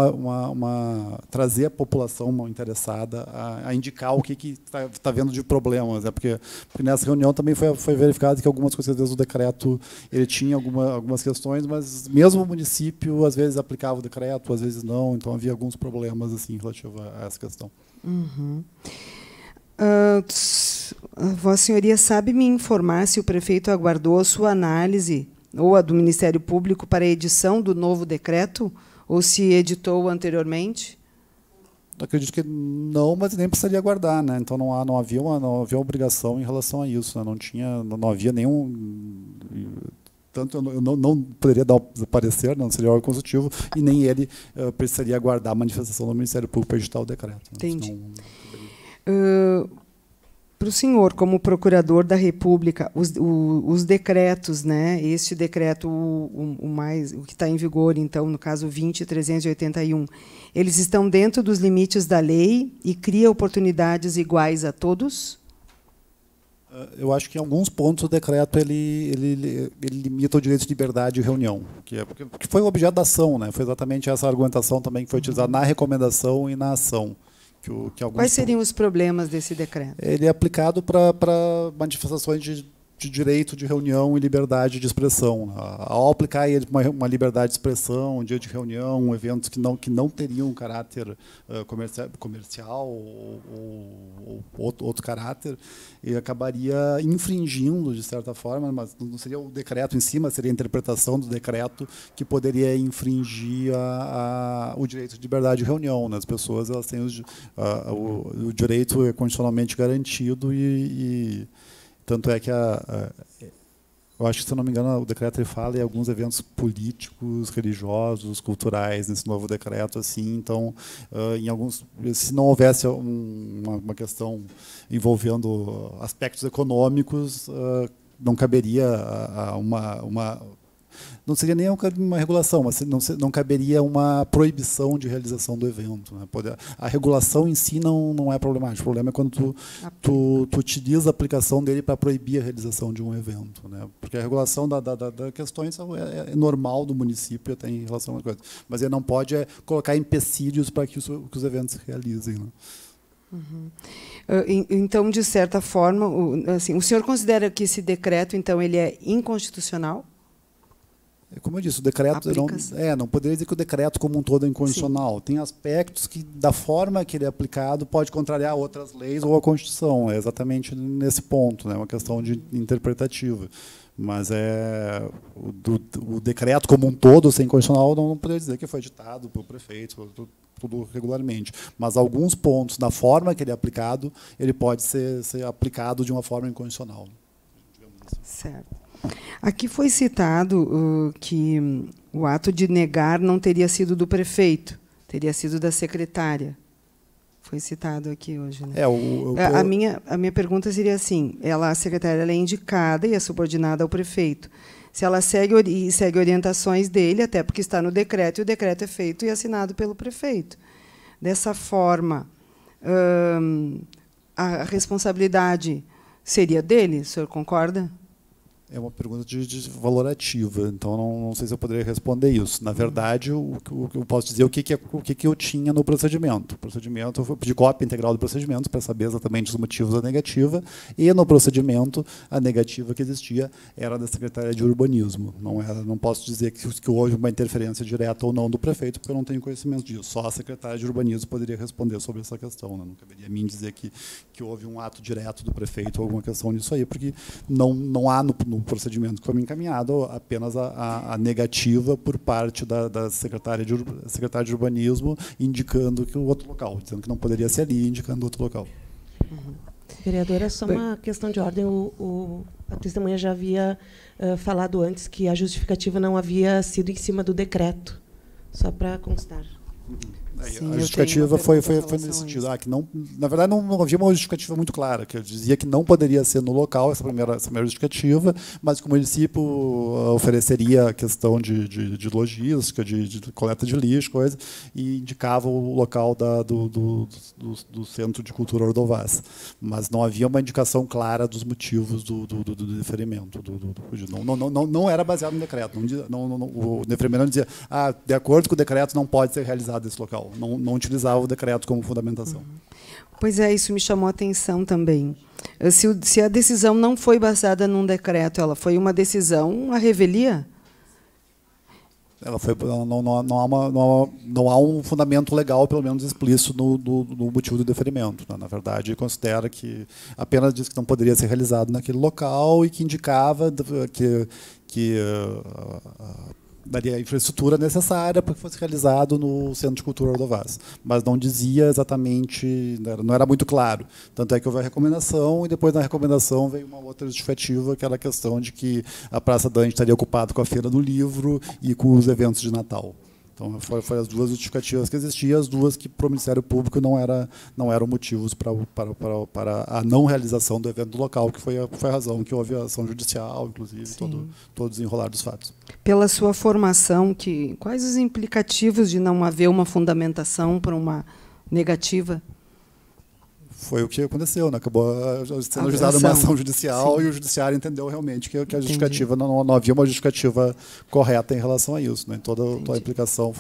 trazer a população interessada a indicar o que está vendo de problemas, né? Porque nessa reunião também foi verificado que algumas coisas, às vezes o decreto ele tinha algumas questões, mas mesmo o município às vezes aplicava o decreto, às vezes não, então havia alguns problemas assim relativos a essa questão. Uhum. Vossa Senhoria sabe me informar se o prefeito aguardou a sua análise ou a do Ministério Público para a edição do novo decreto, ou se editou anteriormente? Acredito que não, mas nem precisaria aguardar, né? Então não havia uma obrigação em relação a isso, né? Não havia nenhum, tanto eu não poderia dar parecer, não seria órgão consultivo, e nem ele precisaria aguardar a manifestação do Ministério Público para editar o decreto. Entendi. Para o senhor, como procurador da República, os decretos, né? Este decreto, o que está em vigor, então, no caso 20.381, eles estão dentro dos limites da lei e cria oportunidades iguais a todos? Eu acho que em alguns pontos o decreto ele limita o direito de liberdade de reunião, que foi o objeto da ação, né? Foi exatamente essa argumentação também que foi utilizada na recomendação e na ação. Quais seriam os problemas desse decreto? Ele é aplicado para manifestações de direito de reunião e liberdade de expressão. Ao aplicar uma liberdade de expressão, um dia de reunião, eventos que não teriam um caráter comercial ou outro caráter, ele acabaria infringindo, de certa forma, mas não seria o decreto em si, mas seria a interpretação do decreto que poderia infringir o direito de liberdade de reunião. Né? As pessoas elas têm o direito é constitucionalmente garantido e tanto é que eu acho que, se eu não me engano, o decreto ele fala em alguns eventos políticos, religiosos, culturais nesse novo decreto, assim. Então, em alguns, se não houvesse uma questão envolvendo aspectos econômicos, não caberia não seria nem uma regulação, mas não caberia uma proibição de realização do evento. Né? A regulação em si não é problemática. O problema é quando tu utiliza a aplicação dele para proibir a realização de um evento. Né? Porque a regulação da questões é normal do município até em relação a coisa. Mas ele não pode colocar empecilhos para que os eventos se realizem. Né? Uhum. Então, de certa forma, assim, o senhor considera que esse decreto, então, ele é inconstitucional? Como eu disse, o decreto não poderia dizer que o decreto como um todo é inconstitucional. Sim. Tem aspectos que, da forma que ele é aplicado, pode contrariar outras leis ou a Constituição. É exatamente nesse ponto, né? Uma questão interpretativa. Mas o decreto como um todo ser inconstitucional não poderia dizer que foi editado pelo prefeito, tudo regularmente. Mas alguns pontos, da forma que ele é aplicado, ele pode ser aplicado de uma forma inconstitucional. Certo. Aqui foi citado que o ato de negar não teria sido do prefeito, teria sido da secretária. Foi citado aqui hoje. Né? A minha pergunta seria assim: a secretária ela é indicada e é subordinada ao prefeito. Se ela segue orientações dele, até porque está no decreto, e o decreto é feito e assinado pelo prefeito. Dessa forma, a responsabilidade seria dele? O senhor concorda? É uma pergunta de valorativa, então não sei se eu poderia responder isso. Na verdade, eu posso dizer o que eu tinha no procedimento. O procedimento, eu pedi cópia integral do procedimento para saber exatamente os motivos da negativa, e no procedimento, a negativa que existia era da Secretaria de Urbanismo. Não posso dizer que houve uma interferência direta ou não do prefeito, porque eu não tenho conhecimento disso. Só a Secretaria de Urbanismo poderia responder sobre essa questão. Né? Não caberia a mim dizer que houve um ato direto do prefeito ou alguma questão disso aí, porque não há no procedimento que foi me encaminhado apenas a negativa por parte da secretária de Urbanismo, indicando que o outro local, dizendo que não poderia ser ali, indicando outro local. Vereadora, só uma questão de ordem. A testemunha já havia falado antes que a justificativa não havia sido em cima do decreto. Só para constar. Sim, a justificativa foi nesse sentido, que não, na verdade não havia uma justificativa muito clara, que eu dizia que não poderia ser no local essa primeira justificativa, mas que o município ofereceria a questão de logística, de coleta de lixo, coisa, e indicava o local do Centro de Cultura Ordovás. Mas não havia uma indicação clara dos motivos do deferimento. Não era baseado no decreto. O deferimento não dizia, de acordo com o decreto, não pode ser realizado esse local. Não utilizava o decreto como fundamentação. Pois é, isso me chamou a atenção também. Se a decisão não foi baseada num decreto, ela foi uma decisão à revelia? Ela foi, não há um fundamento legal, pelo menos explícito, no motivo do deferimento. Na verdade, considera que apenas diz que não poderia ser realizado naquele local e que indicava que daria a infraestrutura necessária para que fosse realizado no Centro de Cultura Ordovás. Mas não dizia exatamente, não era muito claro. Tanto é que houve a recomendação, e depois na recomendação veio uma outra justificativa, que era a questão de que a Praça Dante estaria ocupada com a Feira do Livro e com os eventos de Natal. Então, foram as duas justificativas que existiam, as duas que para o Ministério Público não eram motivos para a não realização do evento local, que foi a razão que houve a ação judicial, inclusive, todo o desenrolar dos fatos. Pela sua formação, quais os implicativos de não haver uma fundamentação para uma negativa? Foi o que aconteceu, né? Acabou sendo ajuizada uma ação judicial. Sim. E o judiciário entendeu realmente que a justificativa não havia uma justificativa correta em relação a isso, né? Toda a implicação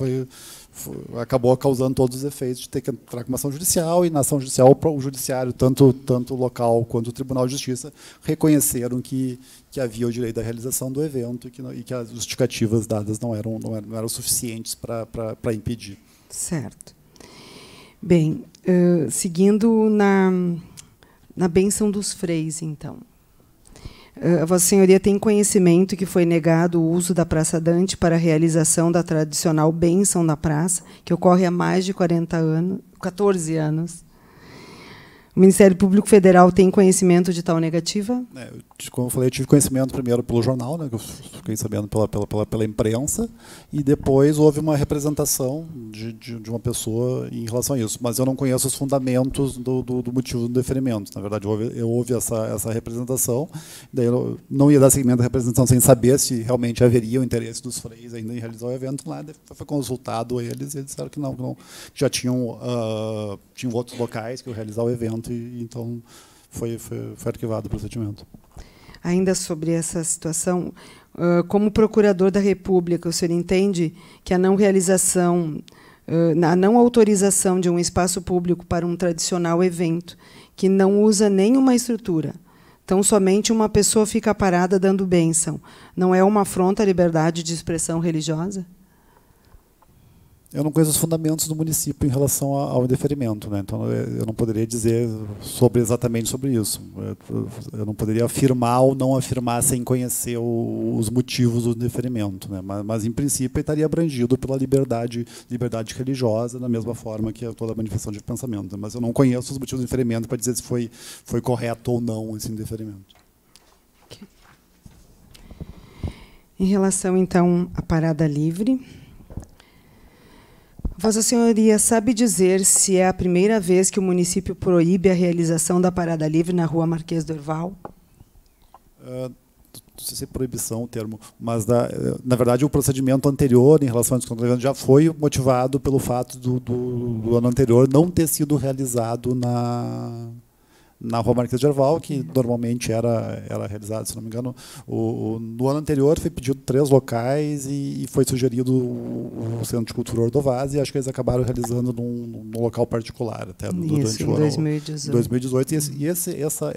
acabou causando todos os efeitos de ter que entrar com uma ação judicial, e na ação judicial o judiciário, tanto o local quanto o Tribunal de Justiça, reconheceram que havia o direito da realização do evento e que as justificativas dadas não eram suficientes para impedir. Certo. Bem, seguindo na bênção dos freis, então. Vossa Senhoria tem conhecimento que foi negado o uso da Praça Dante para a realização da tradicional bênção da praça, que ocorre há mais de 14 anos. O Ministério Público Federal tem conhecimento de tal negativa? Como eu falei, eu tive conhecimento primeiro pelo jornal, né, que eu fiquei sabendo pela imprensa, e depois houve uma representação de uma pessoa em relação a isso. Mas eu não conheço os fundamentos do motivo do deferimento. Na verdade, houve essa representação, daí eu não ia dar seguimento à representação sem saber se realmente haveria o interesse dos freis ainda em realizar o evento lá. Foi consultado eles, e eles disseram que não, já tinham outros locais que iam realizar o evento, e então foi arquivado o procedimento. Ainda sobre essa situação, como procurador da República, o senhor entende que a não autorização de um espaço público para um tradicional evento que não usa nenhuma estrutura, então somente uma pessoa fica parada dando bênção, não é uma afronta à liberdade de expressão religiosa? Eu não conheço os fundamentos do município em relação ao indeferimento, né? Então eu não poderia dizer exatamente sobre isso. Eu não poderia afirmar ou não afirmar sem conhecer os motivos do indeferimento, né? Mas em princípio ele estaria abrangido pela liberdade religiosa, da mesma forma que toda manifestação de pensamento. Mas eu não conheço os motivos do indeferimento para dizer se foi correto ou não esse indeferimento. Okay. Em relação, então, à parada livre, Vossa Senhoria sabe dizer se é a primeira vez que o município proíbe a realização da parada livre na Rua Marquês do Herval? Não sei se é proibição o termo, mas, na verdade, o procedimento anterior em relação ao descontrole já foi motivado pelo fato do ano anterior não ter sido realizado na Rua Marquês de Herval, que normalmente era realizado, se não me engano. No ano anterior foi pedido 3 locais e foi sugerido o Centro de Cultura Ordovás, e acho que eles acabaram realizando num local particular, até durante o ano 2018. E essa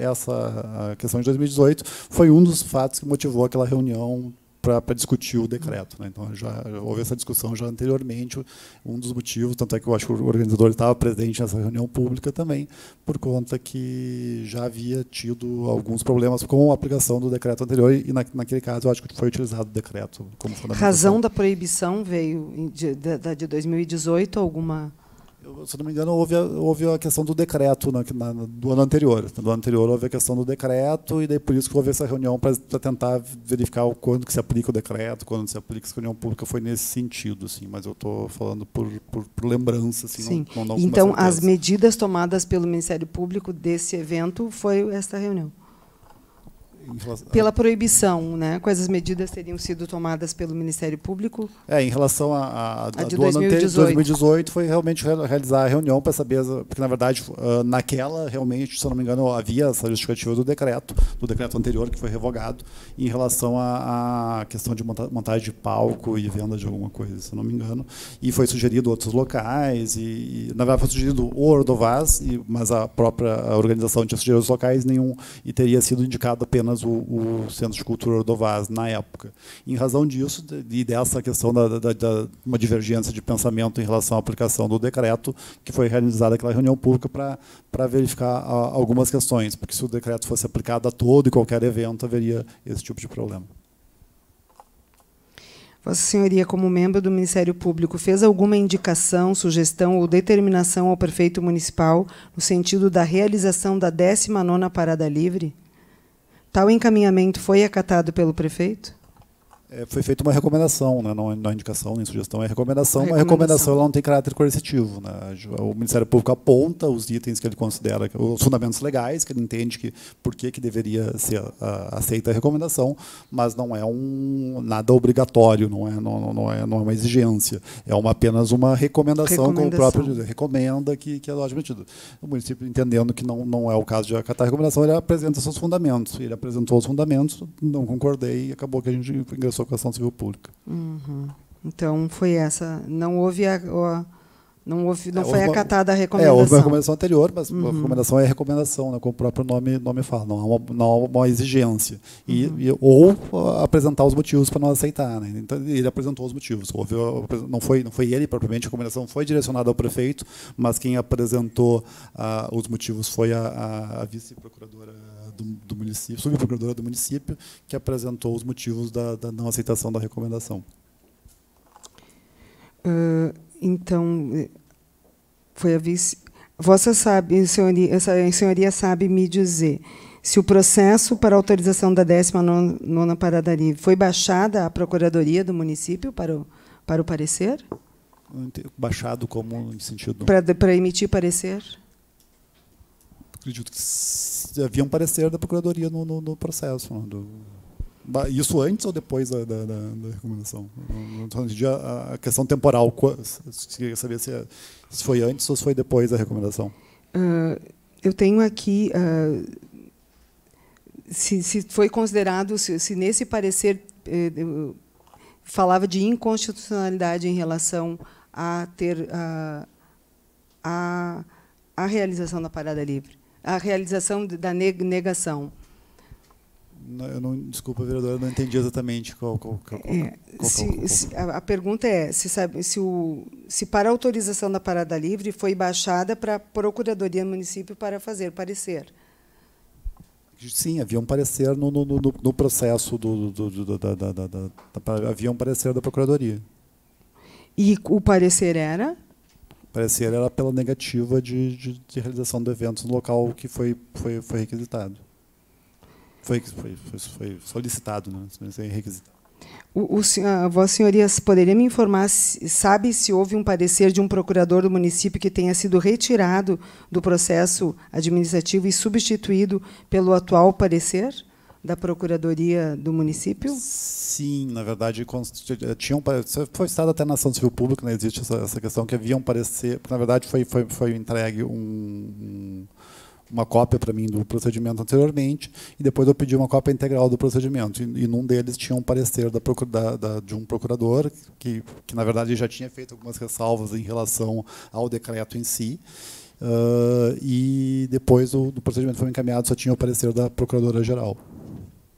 questão de 2018 foi um dos fatos que motivou aquela reunião para discutir o decreto, né? Então já houve essa discussão já anteriormente, um dos motivos, tanto é que eu acho que o organizador estava presente nessa reunião pública também, por conta que já havia tido alguns problemas com a aplicação do decreto anterior, e naquele caso eu acho que foi utilizado o decreto como fundamentação. Razão da proibição veio de 2018, alguma Se não me engano, houve a questão do decreto do ano anterior. Do ano anterior houve a questão do decreto, e daí por isso que houve essa reunião para tentar verificar quando que se aplica o decreto, quando se aplica essa reunião pública. Foi nesse sentido, assim, mas eu estou falando por lembrança. Assim, sim. Não então, as medidas tomadas pelo Ministério Público desse evento foi esta reunião? Pela proibição, né? Quais as medidas teriam sido tomadas pelo Ministério Público? Em relação a de do ano 2018, foi realmente realizar a reunião para saber, porque na verdade naquela realmente, se eu não me engano, havia essa justificativa do decreto anterior que foi revogado em relação à questão de montagem de palco e venda de alguma coisa, se eu não me engano, e foi sugerido outros locais e na verdade foi sugerido o Ordovás, mas a própria organização tinha sugerido os locais nenhum e teria sido indicado apenas o Centro de Cultura Ordovás na época. Em razão disso e dessa questão uma divergência de pensamento em relação à aplicação do decreto, que foi realizada aquela reunião pública para verificar algumas questões, porque se o decreto fosse aplicado a todo e qualquer evento, haveria esse tipo de problema. Vossa Senhoria, como membro do Ministério Público, fez alguma indicação, sugestão ou determinação ao prefeito municipal no sentido da realização da 19ª Parada Livre? Tal encaminhamento foi acatado pelo prefeito? Foi feita uma recomendação, né? Não é indicação nem sugestão, é recomendação. Uma recomendação ela não tem caráter coercitivo, né? O Ministério Público aponta os itens que ele considera, os fundamentos legais, que ele entende que por que deveria ser aceita a recomendação, mas não é nada obrigatório, não é uma exigência. É apenas uma recomendação, como o próprio diz, recomenda que é admitido. O município, entendendo que não é o caso de acatar a recomendação, ele apresenta seus fundamentos. Ele apresentou os fundamentos, não concordei e acabou que a gente ingressou com a ação civil pública. Uhum. Então foi essa, não foi acatada a recomendação. Houve uma recomendação anterior, mas a recomendação é recomendação, né, como o próprio nome fala, não há uma exigência. Ou apresentar os motivos para não aceitar. Né? Então, ele apresentou os motivos. Não foi ele propriamente, a recomendação foi direcionada ao prefeito, mas quem apresentou os motivos foi a vice-procuradora do município, subprocuradora do município, que apresentou os motivos da não aceitação da recomendação. Então, foi a vice. Vossa Senhoria sabe me dizer se o processo para autorização da 19ª Parada Livre foi baixada à Procuradoria do município para o parecer? Baixado como em sentido? Para emitir parecer? Acredito que havia um parecer da Procuradoria no processo. Isso antes ou depois da recomendação? Não entendi a questão temporal. Queria saber se foi antes ou se foi depois da recomendação. Eu tenho aqui... se foi considerado... Se nesse parecer falava de inconstitucionalidade em relação a ter a realização da Parada Livre, a realização da negação. Desculpa, vereadora, eu não entendi exatamente qual a pergunta é se para a autorização da Parada Livre foi baixada para a Procuradoria do Município para fazer parecer. Sim, havia um parecer no processo havia um parecer da Procuradoria. E o parecer era? O parecer era pela negativa de realização do evento no local que foi requisitado. Foi solicitado, né? Sem requisitado. Vossa Senhoria poderia me informar, sabe se houve um parecer de um procurador do município que tenha sido retirado do processo administrativo e substituído pelo atual parecer da Procuradoria do município? Sim, na verdade, foi citado até na ação civil pública, né, existe essa questão que havia um parecer, porque, na verdade, foi entregue uma cópia para mim do procedimento anteriormente, e depois eu pedi uma cópia integral do procedimento, e num deles tinha um parecer de um procurador, que, na verdade, já tinha feito algumas ressalvas em relação ao decreto em si, e depois do procedimento foi encaminhado, só tinha o parecer da Procuradora-Geral.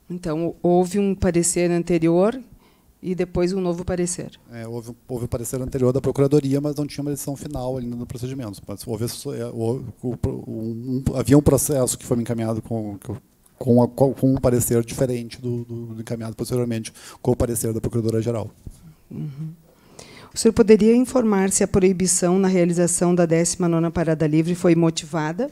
Então, houve um parecer anterior e depois um novo parecer. Houve o parecer anterior da Procuradoria, mas não tinha uma decisão final ainda no procedimento. Mas havia um processo que foi encaminhado com um parecer diferente do encaminhado posteriormente com o parecer da Procuradora-Geral. Uhum. O senhor poderia informar se a proibição na realização da 19ª Parada Livre foi motivada?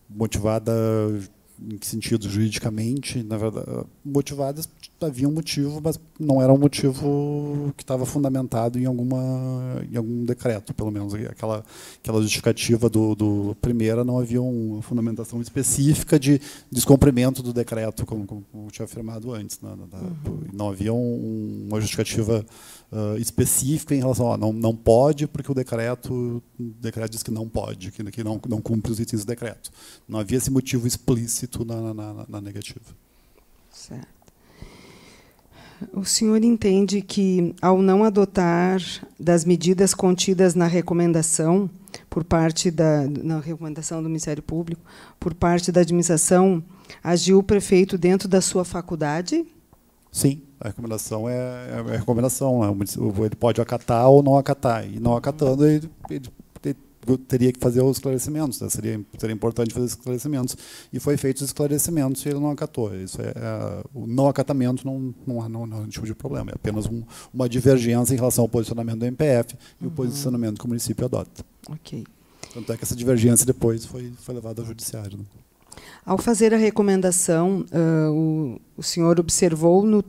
Motivada em que sentido? Juridicamente? Na verdade, motivadas havia um motivo, mas não era um motivo que estava fundamentado em algum decreto, pelo menos. Aquela justificativa do primeira não havia uma fundamentação específica de descumprimento do decreto, como eu tinha afirmado antes. Não havia uma justificativa específica em relação a não pode, porque o decreto diz que não pode, que não cumpre os itens do decreto. Não havia esse motivo explícito na negativa. Certo. O senhor entende que, ao não adotar das medidas contidas na recomendação na recomendação do Ministério Público, por parte da administração, agiu o prefeito dentro da sua faculdade? Sim, a recomendação é a recomendação. Né? Ele pode acatar ou não acatar. E não acatando, ele teria que fazer os esclarecimentos. Né? Seria importante fazer os esclarecimentos. E foi feito os esclarecimentos e ele não acatou. O não acatamento não é um tipo de problema. É apenas uma divergência em relação ao posicionamento do MPF e o posicionamento que o município adota. Ok. Tanto é que essa divergência depois foi levada ao judiciário. Né? Ao fazer a recomendação, o senhor observou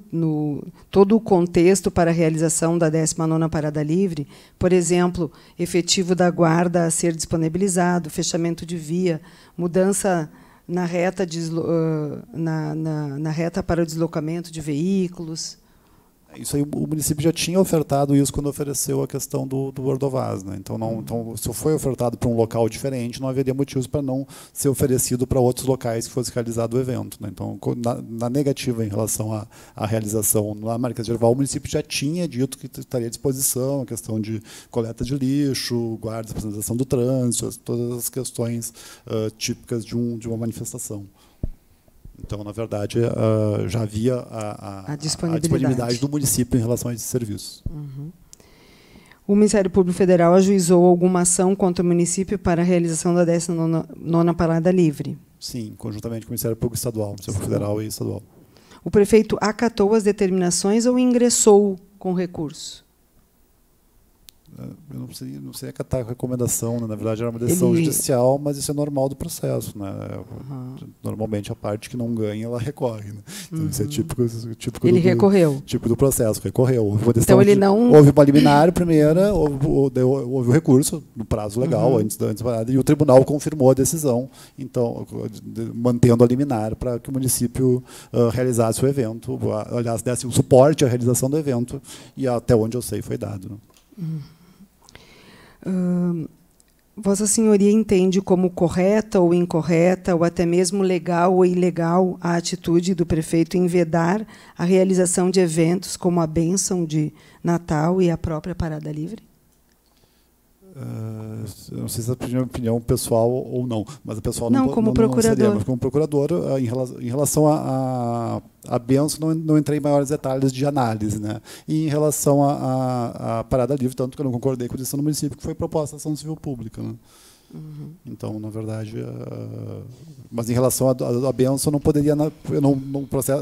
todo o contexto para a realização da 19ª Parada Livre, por exemplo, efetivo da guarda a ser disponibilizado, fechamento de via, mudança na reta, na reta para o deslocamento de veículos? Isso aí, o município já tinha ofertado isso quando ofereceu a questão do Ordovás. Né? Então, se foi ofertado para um local diferente, não haveria motivos para não ser oferecido para outros locais que fosse realizado o evento. Né? Então, na negativa em relação à realização na Marquês de Herval, o município já tinha dito que estaria à disposição a questão de coleta de lixo, guarda, apresentação do trânsito, todas as questões típicas de uma manifestação. Então, na verdade, já havia a disponibilidade do município em relação a esses serviços. Uhum. O Ministério Público Federal ajuizou alguma ação contra o município para a realização da 19ª Parada Livre? Sim, conjuntamente com o Ministério Público Estadual, Ministério Público Federal e Estadual. O prefeito acatou as determinações ou ingressou com recurso? Eu não sei acatar a recomendação, né? Na verdade era uma decisão judicial, mas isso é normal do processo. Né? Normalmente a parte que não ganha, ela recorre. Né? Então isso é típico ele recorreu. Típico do processo, recorreu. Houve uma então ele não... Houve uma liminar primeira, houve o recurso no prazo legal, antes da parada, e o tribunal confirmou a decisão, então, mantendo a liminar para que o município realizasse o evento, aliás, desse o suporte à realização do evento, e até onde eu sei foi dado. Né? Vossa Senhoria entende como correta ou incorreta, ou até mesmo legal ou ilegal, a atitude do prefeito em vedar a realização de eventos como a bênção de Natal e a própria Parada Livre? Não sei se é a opinião pessoal ou não, mas a pessoal não como procurador. Seria, mas como procurador, em relação a bênção, não entrei em maiores detalhes de análise, né? E em relação à Parada Livre, tanto que eu não concordei com a decisão do município, que foi proposta a ação civil pública. Né? Então, na verdade, mas em relação à bênção, não poderia, eu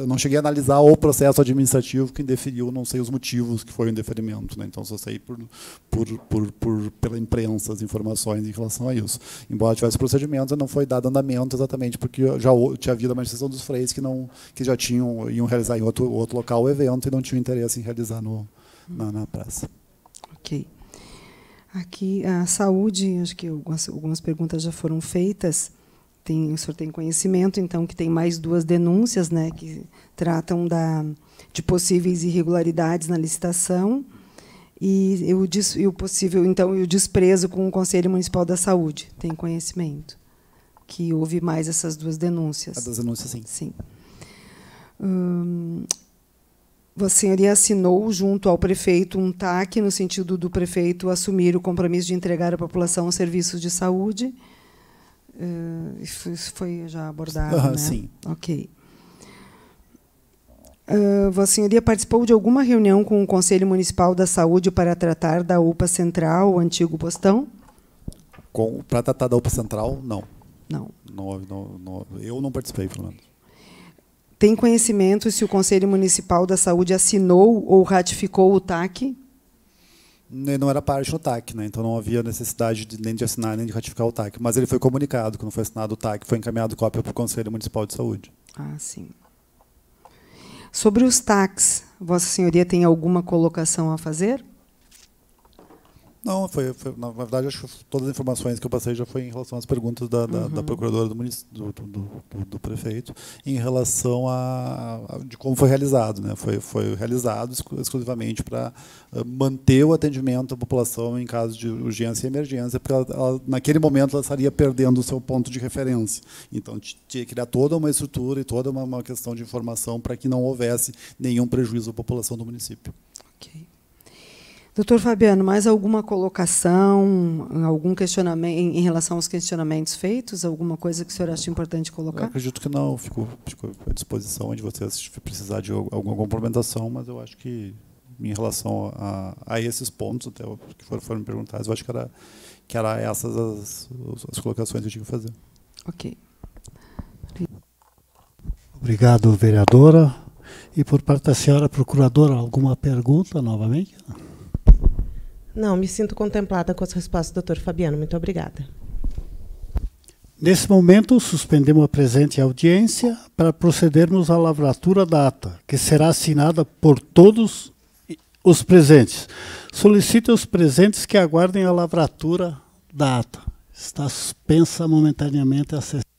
não cheguei a analisar o processo administrativo que indeferiu, não sei os motivos que foi o indeferimento. Né? Então, só sei pela imprensa as informações em relação a isso. Embora tivesse procedimentos, não foi dado andamento exatamente porque já tinha havido a manifestação dos freios que já iam realizar em outro local o evento e não tinham interesse em realizar na praça. Ok. Aqui, a saúde, acho que algumas perguntas já foram feitas. O senhor tem conhecimento, então, que tem mais 2 denúncias, né, que tratam de possíveis irregularidades na licitação e o desprezo com o Conselho Municipal da Saúde. Tem conhecimento que houve mais essas 2 denúncias? A das denúncias, sim. Sim. Vossa Senhoria assinou, junto ao prefeito, um TAC, no sentido do prefeito assumir o compromisso de entregar à população os serviços de saúde. Isso foi já abordado, né? Sim. Ok. Vossa Senhoria participou de alguma reunião com o Conselho Municipal da Saúde para tratar da UPA Central, o antigo postão? Para tratar da UPA Central, não. Não. Eu não participei, pelo menos. Tem conhecimento se o Conselho Municipal da Saúde assinou ou ratificou o TAC? Não era parte do TAC, né? Então não havia necessidade nem de assinar nem de ratificar o TAC. Mas ele foi comunicado, quando foi assinado o TAC, foi encaminhado cópia para o Conselho Municipal de Saúde. Ah, sim. Sobre os TACs, Vossa Senhoria tem alguma colocação a fazer? Não, na verdade, acho que todas as informações que eu passei já foi em relação às perguntas da procuradora do prefeito, em relação de como foi realizado, né? Foi realizado exclusivamente para manter o atendimento à população em caso de urgência e emergência, porque naquele momento ela estaria perdendo o seu ponto de referência. Então, tinha que criar toda uma estrutura e toda uma questão de informação para que não houvesse nenhum prejuízo à população do município. Ok. Doutor Fabiano, mais alguma colocação, algum questionamento em relação aos questionamentos feitos? Alguma coisa que o senhor acha importante colocar? Eu acredito que não. Fico à disposição de vocês se precisar de alguma complementação, mas eu acho que, em relação a esses pontos, até que foram perguntados, eu acho que era essas as colocações que eu tinha que fazer. Ok. Obrigado, vereadora. E, por parte da senhora procuradora, alguma pergunta novamente? Não, me sinto contemplada com as respostas do doutor Fabiano. Muito obrigada. Nesse momento, suspendemos a presente audiência para procedermos à lavratura da ata, que será assinada por todos os presentes. Solicito aos presentes que aguardem a lavratura da ata. Está suspensa momentaneamente a sessão.